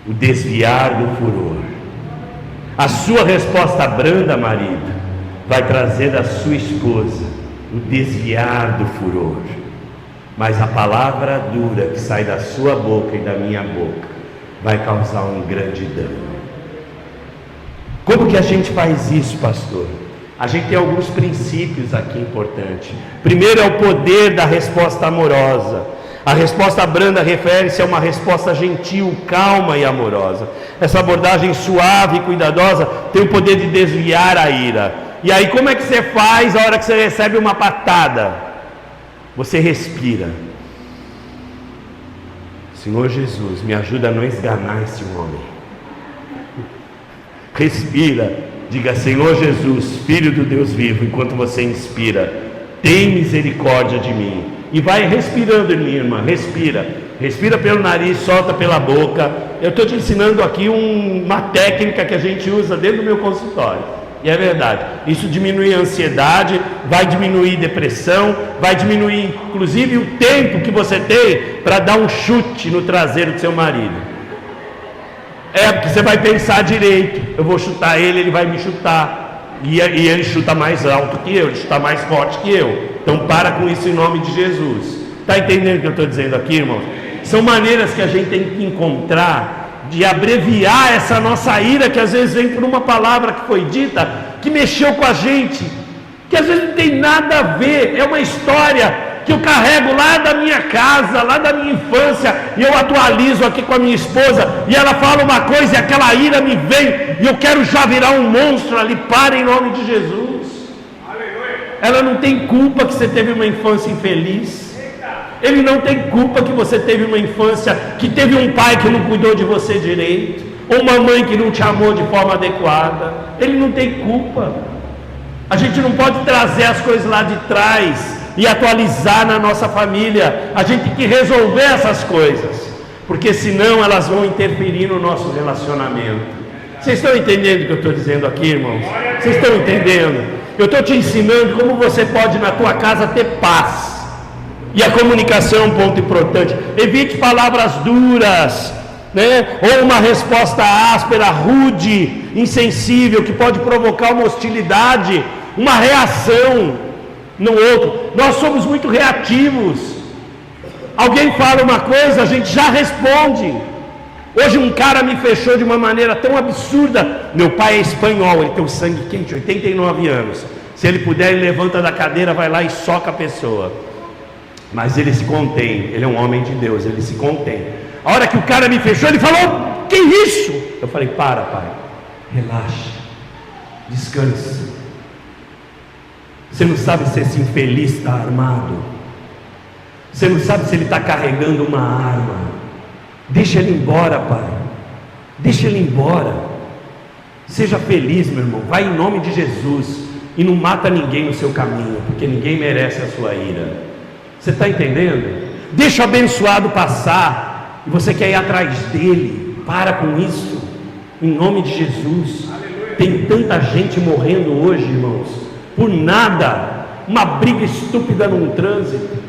o desviar do furor. A sua resposta branda, marido, vai trazer da sua esposa o desviar do furor. Mas a palavra dura que sai da sua boca e da minha boca vai causar um grande dano. Como que a gente faz isso, pastor? A gente tem alguns princípios aqui importantes. Primeiro é o poder da resposta amorosa. A resposta branda refere-se a uma resposta gentil, calma e amorosa. Essa abordagem suave e cuidadosa tem o poder de desviar a ira. E aí como é que você faz a hora que você recebe uma patada? Você respira. Senhor Jesus, me ajuda a não esganar esse homem. Respira. Diga, Senhor Jesus, Filho do Deus vivo, enquanto você inspira, tem misericórdia de mim. E vai respirando, minha irmã, respira pelo nariz, solta pela boca. Eu estou te ensinando aqui uma técnica que a gente usa dentro do meu consultório, e é verdade, isso diminui a ansiedade, vai diminuir depressão, vai diminuir inclusive o tempo que você tem para dar um chute no traseiro do seu marido. Porque você vai pensar direito, eu vou chutar ele, ele vai me chutar, e ele chuta mais alto que eu, ele chuta mais forte que eu. Então para com isso em nome de Jesus. Está entendendo o que eu estou dizendo aqui, irmão? São maneiras que a gente tem que encontrar de abreviar essa nossa ira, que às vezes vem por uma palavra que foi dita, que mexeu com a gente, que às vezes não tem nada a ver, é uma história que eu carrego lá da minha casa, lá da minha infância, e eu atualizo aqui com a minha esposa, e ela fala uma coisa e aquela ira me vem, e eu quero já virar um monstro ali. Para em nome de Jesus. Ela não tem culpa que você teve uma infância infeliz. Ele não tem culpa que você teve uma infância que teve um pai que não cuidou de você direito, ou uma mãe que não te amou de forma adequada. Ele não tem culpa. A gente não pode trazer as coisas lá de trás e atualizar na nossa família. A gente tem que resolver essas coisas, porque senão elas vão interferir no nosso relacionamento. Vocês estão entendendo o que eu estou dizendo aqui, irmãos? Vocês estão entendendo? Eu estou te ensinando como você pode na tua casa ter paz. E a comunicação é um ponto importante. Evite palavras duras, né? Ou uma resposta áspera, rude, insensível, que pode provocar uma hostilidade, uma reação no outro. Nós somos muito reativos. Alguém fala uma coisa, a gente já responde. Hoje um cara me fechou de uma maneira tão absurda. Meu pai é espanhol, ele tem o sangue quente, 89 anos. Se ele puder, ele levanta da cadeira, vai lá e soca a pessoa. Mas ele se contém, ele é um homem de Deus, ele se contém. A hora que o cara me fechou, ele falou: que isso? Eu falei: para, pai, relaxa, descansa. Você não sabe se esse infeliz está armado. Você não sabe se ele está carregando uma arma. Deixa ele embora, pai. Deixa ele embora. Seja feliz, meu irmão. Vai em nome de Jesus. E não mata ninguém no seu caminho, porque ninguém merece a sua ira. Você está entendendo? Deixa o abençoado passar. E você quer ir atrás dele. Para com isso. Em nome de Jesus. Tem tanta gente morrendo hoje, irmãos, por nada. Uma briga estúpida num trânsito,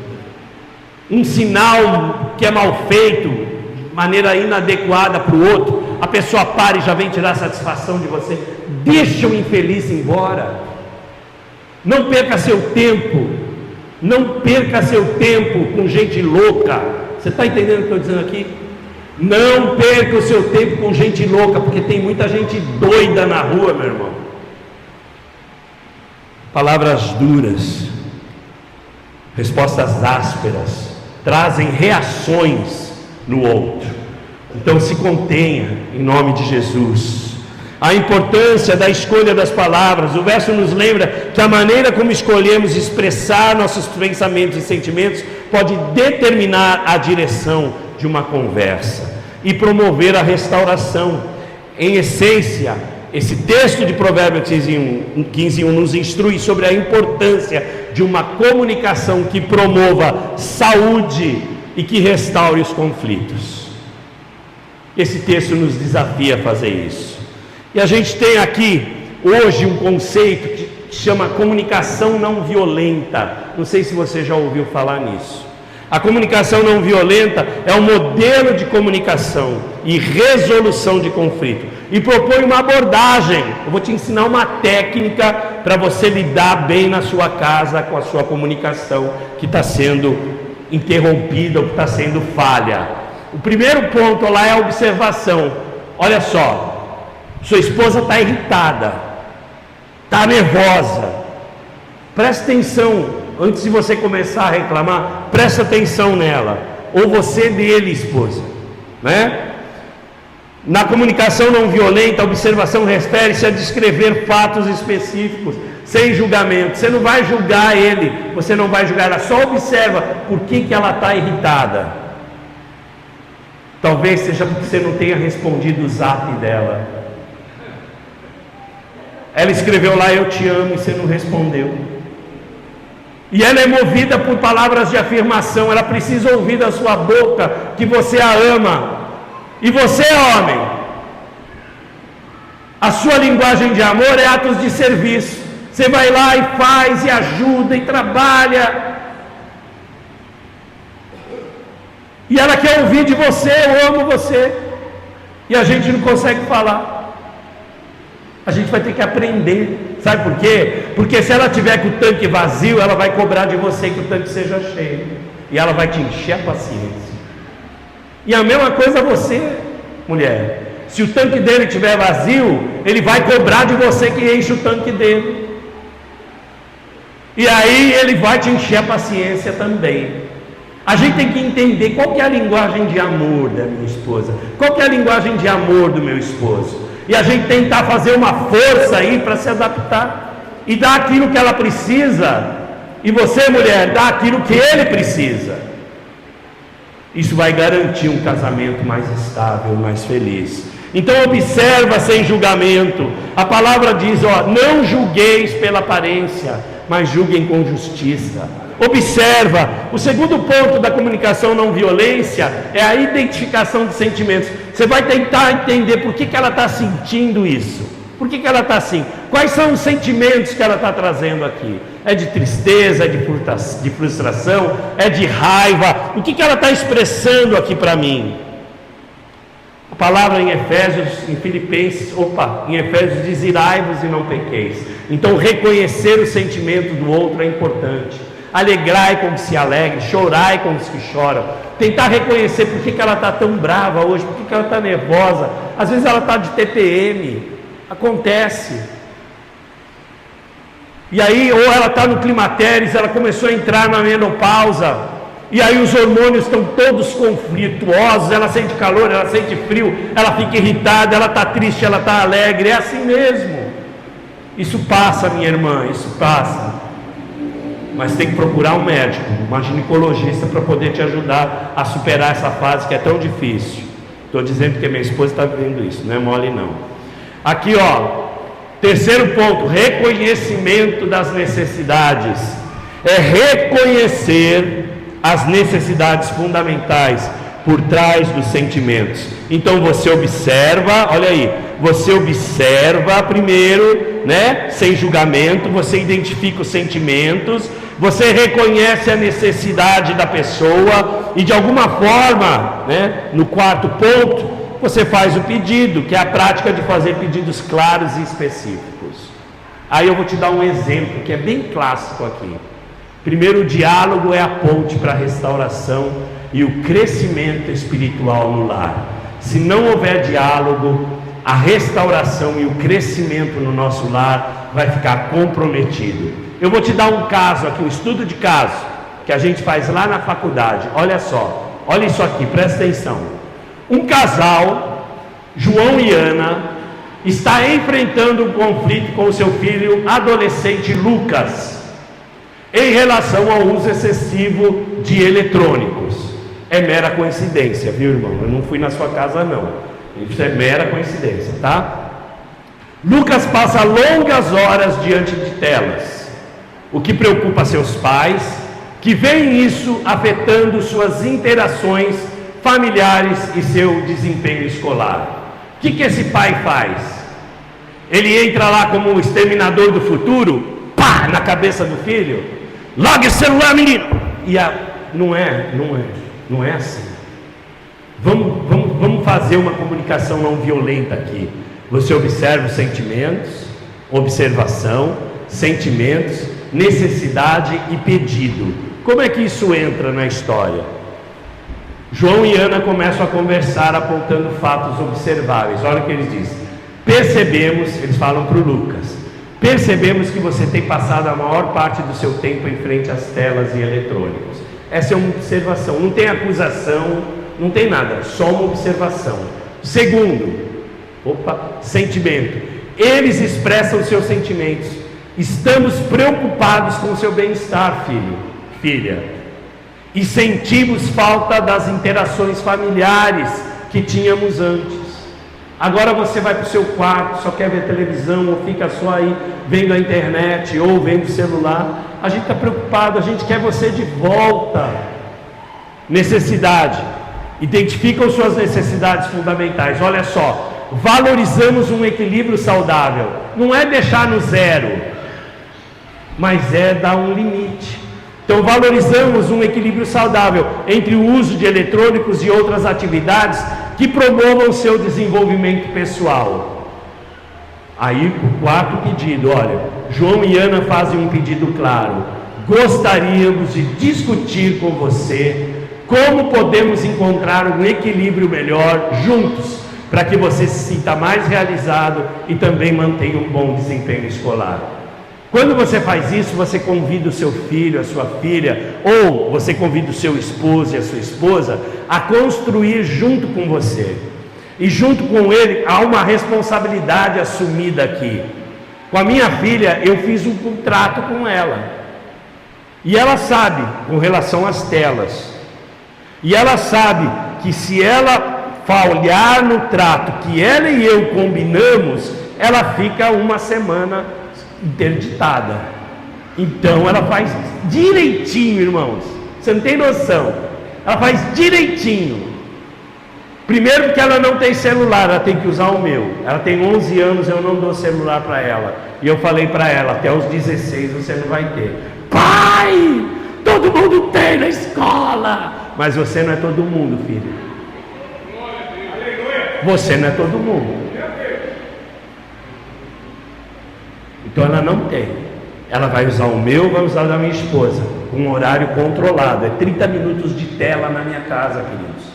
um sinal que é mal feito, de maneira inadequada para o outro, a pessoa para e já vem tirar satisfação de você. Deixa o infeliz embora. Não perca seu tempo. Não perca seu tempo com gente louca. Você está entendendo o que eu estou dizendo aqui? Não perca o seu tempo com gente louca, porque tem muita gente doida na rua, meu irmão. Palavras duras, respostas ásperas, trazem reações no outro. Então se contenha em nome de Jesus. A importância da escolha das palavras. O verso nos lembra que a maneira como escolhemos expressar nossos pensamentos e sentimentos pode determinar a direção de uma conversa e promover a restauração. Em essência, esse texto de Provérbios 15:1 nos instrui sobre a importância de uma comunicação que promova saúde e que restaure os conflitos. Esse texto nos desafia a fazer isso. E a gente tem aqui hoje um conceito que chama comunicação não violenta. Não sei se você já ouviu falar nisso. A comunicação não violenta é um modelo de comunicação e resolução de conflito, e propõe uma abordagem. Eu vou te ensinar uma técnica para você lidar bem na sua casa com a sua comunicação que está sendo interrompida ou que está sendo falha. O primeiro ponto lá é a observação. Olha só, sua esposa está irritada, está nervosa. Presta atenção. Antes de você começar a reclamar, presta atenção nela. Ou você dele, esposa, né? Na comunicação não violenta, a observação refere-se a descrever fatos específicos, sem julgamento. Você não vai julgar ele, você não vai julgar ela, só observa por que ela está irritada. Talvez seja porque você não tenha respondido o zap dela. Ela escreveu lá: eu te amo, e você não respondeu. E ela é movida por palavras de afirmação. Ela precisa ouvir da sua boca que você a ama. E você, homem, a sua linguagem de amor é atos de serviço. Você vai lá e faz, e ajuda, e trabalha. E ela quer ouvir de você: eu amo você. E a gente não consegue falar. A gente vai ter que aprender. Sabe por quê? Porque se ela tiver com o tanque vazio, ela vai cobrar de você que o tanque seja cheio. E ela vai te encher a paciência. E a mesma coisa você, mulher. Se o tanque dele estiver vazio, ele vai cobrar de você que enche o tanque dele. E aí ele vai te encher a paciência também. A gente tem que entender qual que é a linguagem de amor da minha esposa, qual que é a linguagem de amor do meu esposo. E a gente tentar fazer uma força aí para se adaptar e dar aquilo que ela precisa. E você, mulher, dá aquilo que ele precisa. Isso vai garantir um casamento mais estável, mais feliz. Então observa sem julgamento. A palavra diz: não julgueis pela aparência, mas julguem com justiça. Observa. O segundo ponto da comunicação não violência é a identificação de sentimentos. Você vai tentar entender por que ela está sentindo isso. Por que ela está assim? Quais são os sentimentos que ela está trazendo aqui? É de tristeza, é de frustração, é de raiva? O que ela está expressando aqui para mim? A palavra em Efésios, em Efésios diz: irai-vos e não pequeis. Então reconhecer o sentimento do outro é importante. Alegrai com que se alegre, chorai com os que choram. Tentar reconhecer por que ela está tão brava hoje, por que ela está nervosa. Às vezes ela está de TPM, acontece. E aí, ou ela está no climatério, ela começou a entrar na menopausa, e aí os hormônios estão todos conflituosos, ela sente calor, ela sente frio, ela fica irritada, ela está triste, ela está alegre, é assim mesmo. Isso passa, minha irmã, isso passa. Mas tem que procurar um médico, uma ginecologista, para poder te ajudar a superar essa fase que é tão difícil. Estou dizendo porque minha esposa está vendo isso, não é mole não. Aqui ó, terceiro ponto, reconhecimento das necessidades. É reconhecer as necessidades fundamentais por trás dos sentimentos. Então você observa, olha aí, você observa primeiro, né, sem julgamento, você identifica os sentimentos, você reconhece a necessidade da pessoa e de alguma forma, né, no quarto ponto, você faz o pedido, que é a prática de fazer pedidos claros e específicos. Aí eu vou te dar um exemplo que é bem clássico aqui. Primeiro, o diálogo é a ponte para a restauração e o crescimento espiritual no lar. Se não houver diálogo, a restauração e o crescimento no nosso lar vai ficar comprometido. Eu vou te dar um caso aqui, um estudo de caso que a gente faz lá na faculdade. Olha só, olha isso aqui, presta atenção. Um casal, João e Ana, está enfrentando um conflito com o seu filho adolescente Lucas, em relação ao uso excessivo de eletrônicos. É mera coincidência, viu, irmão? Eu não fui na sua casa não, isso é mera coincidência, tá? Lucas passa longas horas diante de telas, o que preocupa seus pais, que veem isso afetando suas interações familiares e seu desempenho escolar. O que esse pai faz? Ele entra lá como um exterminador do futuro, pá, na cabeça do filho, larga esse celular, menino! E não é assim. Vamos fazer uma comunicação não violenta aqui. Você observa os sentimentos, observação, sentimentos, necessidade e pedido. Como é que isso entra na história? João e Ana começam a conversar apontando fatos observáveis. Olha o que eles dizem. Percebemos, eles falam para o Lucas, percebemos que você tem passado a maior parte do seu tempo em frente às telas e eletrônicos. Essa é uma observação, não tem acusação, não tem nada, só uma observação. Segundo, sentimento. Eles expressam os seus sentimentos. Estamos preocupados com o seu bem-estar, filho, filha, e sentimos falta das interações familiares que tínhamos antes. Agora você vai para o seu quarto, só quer ver televisão, ou fica só aí vendo a internet, ou vendo o celular. A gente está preocupado, a gente quer você de volta. Necessidade. Identificam suas necessidades fundamentais. Olha só, valorizamos um equilíbrio saudável. Não é deixar no zero, mas é dar um limite. Então valorizamos um equilíbrio saudável entre o uso de eletrônicos e outras atividades que promovam o seu desenvolvimento pessoal. Aí o quarto pedido, olha, João e Ana fazem um pedido claro. Gostaríamos de discutir com você como podemos encontrar um equilíbrio melhor juntos, para que você se sinta mais realizado e também mantenha um bom desempenho escolar. Quando você faz isso, você convida o seu filho, a sua filha, ou você convida o seu esposo e a sua esposa a construir junto com você. E junto com ele há uma responsabilidade assumida aqui. Com a minha filha, eu fiz um contrato com ela. E ela sabe, com relação às telas. E ela sabe que se ela falhar no trato que ela e eu combinamos, ela fica uma semana interditada. Então ela faz direitinho, irmãos. Você não tem noção. Ela faz direitinho. Primeiro porque ela não tem celular, ela tem que usar o meu. Ela tem 11 anos, eu não dou celular para ela. E eu falei para ela, até os 16 você não vai ter. Pai, todo mundo tem na escola. Mas você não é todo mundo, filho. Você não é todo mundo. Então ela não tem. Ela vai usar o meu, vai usar o da minha esposa, com um horário controlado. É 30 minutos de tela na minha casa, queridos.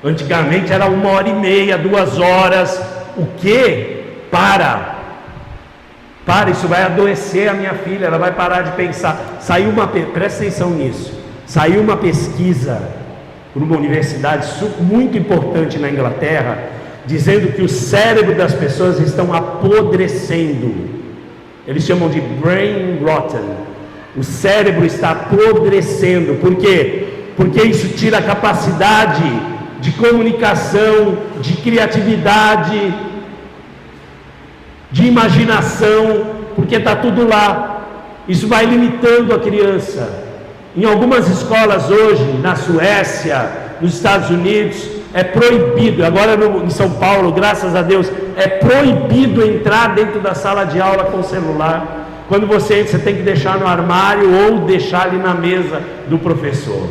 Antigamente era 1h30, 2 horas. O quê? Para, isso vai adoecer a minha filha, ela vai parar de pensar. Presta atenção nisso, saiu uma pesquisa por uma universidade muito importante na Inglaterra, dizendo que o cérebro das pessoas estão apodrecendo. Eles chamam de brain rotten. O cérebro está apodrecendo. Por quê? Porque isso tira a capacidade de comunicação, de criatividade, de imaginação, porque está tudo lá. Isso vai limitando a criança. Em algumas escolas hoje, na Suécia, nos Estados Unidos, é proibido, agora em São Paulo, graças a Deus, é proibido entrar dentro da sala de aula com o celular. Quando você entra, você tem que deixar no armário ou deixar ali na mesa do professor.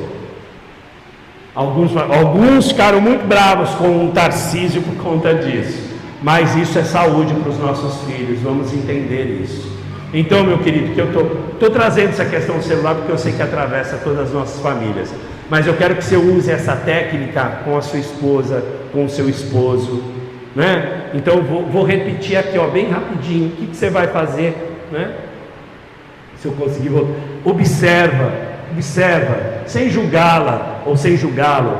Alguns ficaram muito bravos com o Tarcísio por conta disso, mas isso é saúde para os nossos filhos, vamos entender isso. Então, meu querido, que eu estou trazendo essa questão do celular porque eu sei que atravessa todas as nossas famílias, mas eu quero que você use essa técnica com a sua esposa, com o seu esposo, né? Então eu vou repetir aqui, ó, bem rapidinho. O que você vai fazer, né? Se eu conseguir, observa, sem julgá-la ou sem julgá-lo.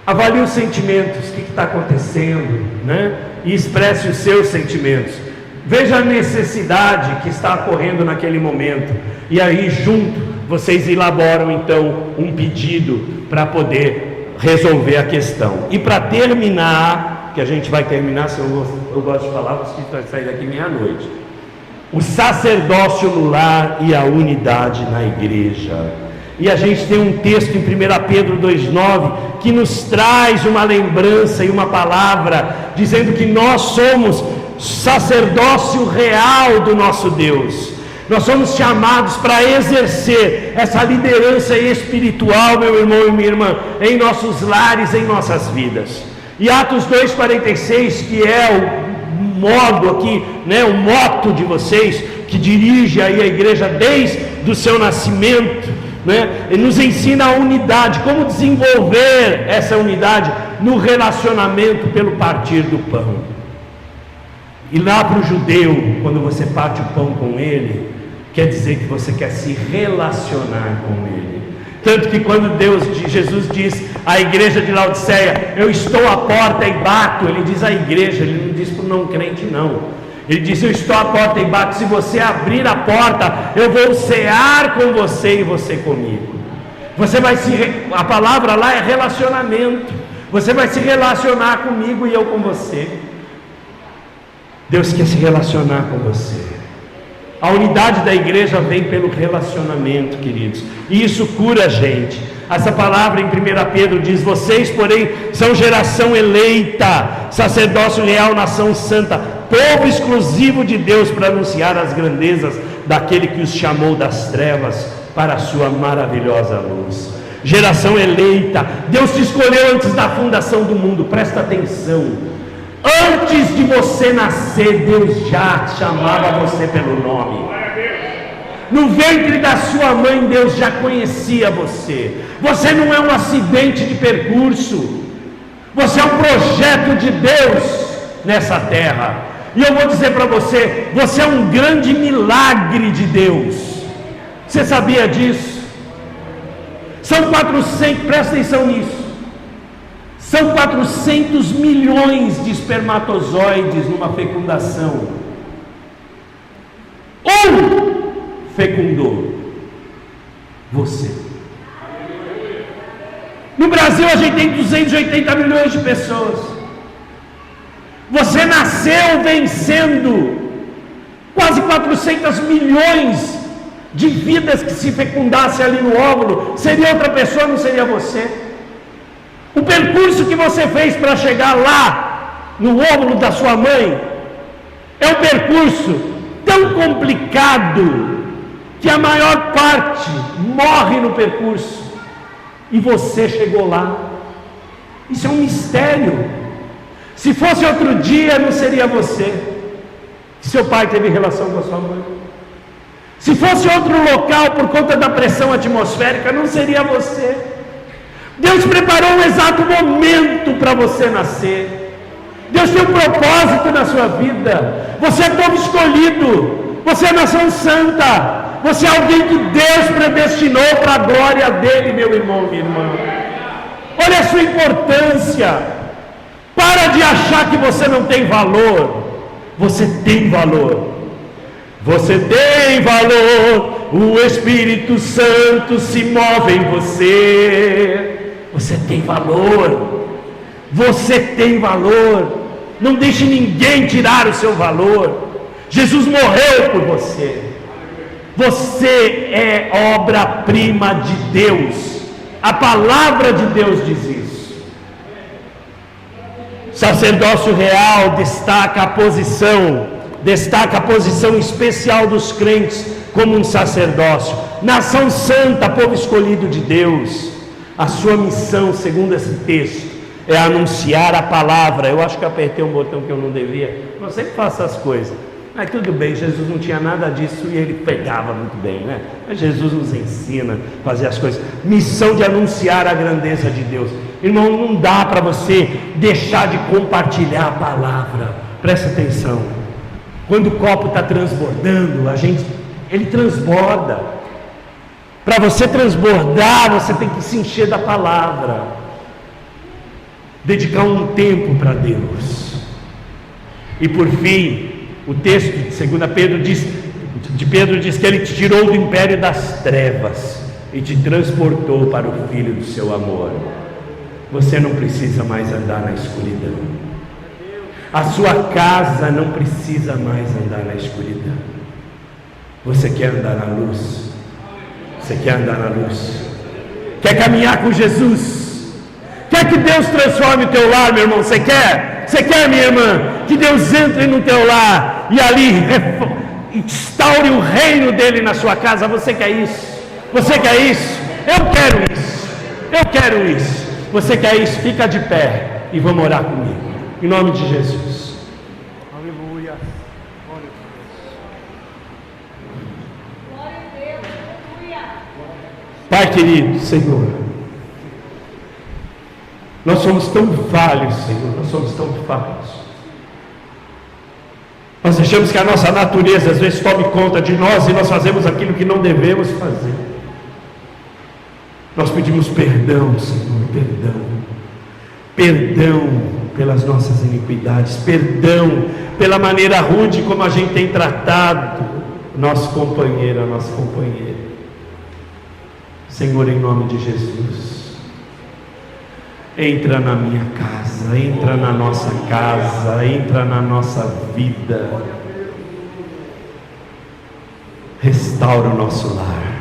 Avalie os sentimentos, o que está acontecendo, né? E expresse os seus sentimentos. Veja a necessidade que está ocorrendo naquele momento. E aí, junto, vocês elaboram então um pedido para poder resolver a questão. E para terminar, que a gente vai terminar, se eu gosto de falar, vocês vão sair daqui meia-noite. O sacerdócio no lar e a unidade na igreja. E a gente tem um texto em 1 Pedro 2,9 que nos traz uma lembrança e uma palavra dizendo que nós somos sacerdócio real do nosso Deus. Nós somos chamados para exercer essa liderança espiritual, meu irmão e minha irmã, em nossos lares, em nossas vidas. E Atos 2,46, que é o modo aqui, né, o moto de vocês, que dirige aí a igreja desde o seu nascimento, né, ele nos ensina a unidade, como desenvolver essa unidade no relacionamento pelo partir do pão. E lá para o judeu, quando você parte o pão com ele, quer dizer que você quer se relacionar com ele. Tanto que quando Jesus diz à igreja de Laodiceia, eu estou à porta e bato, ele diz à igreja, ele não diz para o não crente não. Ele diz, eu estou à porta e bato, se você abrir a porta, eu vou cear com você e você comigo. A palavra lá é relacionamento. Você vai se relacionar comigo e eu com você. Deus quer se relacionar com você. A unidade da igreja vem pelo relacionamento, queridos, e isso cura a gente. Essa palavra em 1 Pedro diz, vocês porém são geração eleita, sacerdócio real, nação santa, povo exclusivo de Deus, para anunciar as grandezas daquele que os chamou das trevas para a sua maravilhosa luz. Geração eleita, Deus te escolheu antes da fundação do mundo, presta atenção. Antes de você nascer, Deus já chamava você pelo nome. No ventre da sua mãe, Deus já conhecia você. Você não é um acidente de percurso. Você é um projeto de Deus nessa terra. E eu vou dizer para você, você é um grande milagre de Deus. Você sabia disso? São 400, presta atenção nisso. São 400 milhões de espermatozoides numa fecundação. Um fecundou você. No Brasil a gente tem 280 milhões de pessoas. Você nasceu vencendo quase 400 milhões de vidas que se fecundassem ali no óvulo. Seria outra pessoa, não seria você. O percurso que você fez para chegar lá, no óvulo da sua mãe, é um percurso tão complicado, que a maior parte morre no percurso, e você chegou lá. Isso é um mistério. Se fosse outro dia, não seria você. Seu pai teve relação com a sua mãe. Se fosse outro local, por conta da pressão atmosférica, não seria você. Deus preparou um exato momento para você nascer. Deus tem um propósito na sua vida. Você é povo escolhido. Você é nação santa. Você é alguém que Deus predestinou para a glória dele, meu irmão, minha irmã. Olha a sua importância. Para de achar que você não tem valor. Você tem valor. Você tem valor. O Espírito Santo se move em você. Você tem valor. Você tem valor. Não deixe ninguém tirar o seu valor. Jesus morreu por você. Você é obra-prima de Deus. A palavra de Deus diz isso. Sacerdócio real destaca a posição especial dos crentes como um sacerdócio. Nação santa, povo escolhido de Deus. A sua missão, segundo esse texto, é anunciar a palavra. Eu acho que apertei um botão que eu não devia. Eu sempre faço essas coisas. Mas tudo bem, Jesus não tinha nada disso e ele pegava muito bem, né? Mas Jesus nos ensina a fazer as coisas. Missão de anunciar a grandeza de Deus. Irmão, não dá para você deixar de compartilhar a palavra. Presta atenção. Quando o copo está transbordando, ele transborda. Para você transbordar, você tem que se encher da palavra. Dedicar um tempo para Deus. E por fim, o texto de 2 Pedro diz que ele te tirou do império das trevas e te transportou para o Filho do seu amor. Você não precisa mais andar na escuridão. A sua casa não precisa mais andar na escuridão. Você quer andar na luz? Você quer andar na luz? Quer caminhar com Jesus? Quer que Deus transforme o teu lar, meu irmão? Você quer? Você quer, minha irmã? Que Deus entre no teu lar e ali instaure o reino dele na sua casa. Você quer isso? Você quer isso? Eu quero isso. Eu quero isso. Você quer isso? Fica de pé e vamos orar comigo. Em nome de Jesus. Aleluia. Glória a Deus. Pai querido, Senhor, nós somos tão falhos, Senhor, nós somos tão falhos. Nós deixamos que a nossa natureza às vezes tome conta de nós e nós fazemos aquilo que não devemos fazer. Nós pedimos perdão, Senhor, perdão pelas nossas iniquidades, perdão pela maneira rude como a gente tem tratado nosso companheiro, a nossa companheira. Senhor, em nome de Jesus, entra na minha casa, entra na nossa casa, entra na nossa vida, restaura o nosso lar,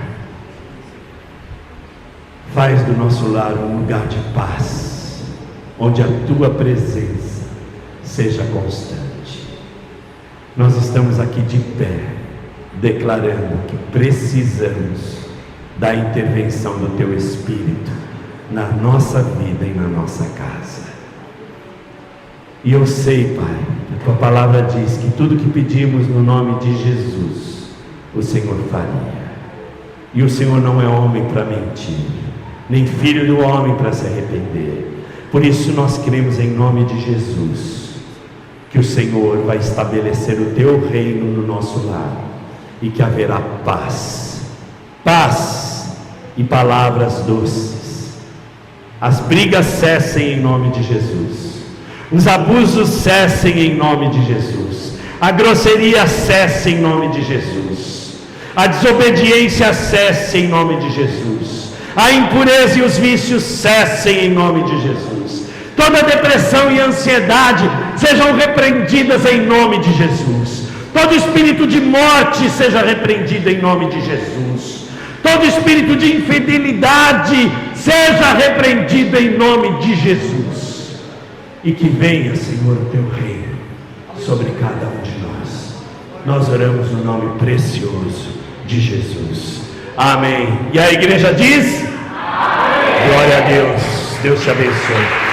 faz do nosso lar um lugar de paz, onde a tua presença seja constante. Nós estamos aqui de pé, declarando que precisamos da intervenção do teu Espírito na nossa vida e na nossa casa. E eu sei, Pai, a tua palavra diz que tudo que pedimos no nome de Jesus, o Senhor faria. E o Senhor não é homem para mentir, nem filho do homem para se arrepender. Por isso nós cremos em nome de Jesus, que o Senhor vai estabelecer o teu reino no nosso lar, e que haverá paz e palavras doces. As brigas cessem em nome de Jesus, os abusos cessem em nome de Jesus, a grosseria cesse em nome de Jesus, a desobediência cesse em nome de Jesus, a impureza e os vícios cessem em nome de Jesus, toda depressão e ansiedade sejam repreendidas em nome de Jesus, todo espírito de morte seja repreendido em nome de Jesus, todo espírito de infidelidade seja repreendido em nome de Jesus, e que venha, Senhor, o teu reino sobre cada um de nós. Nós oramos no nome precioso de Jesus. Amém. E a igreja diz: amém. Glória a Deus. Deus te abençoe.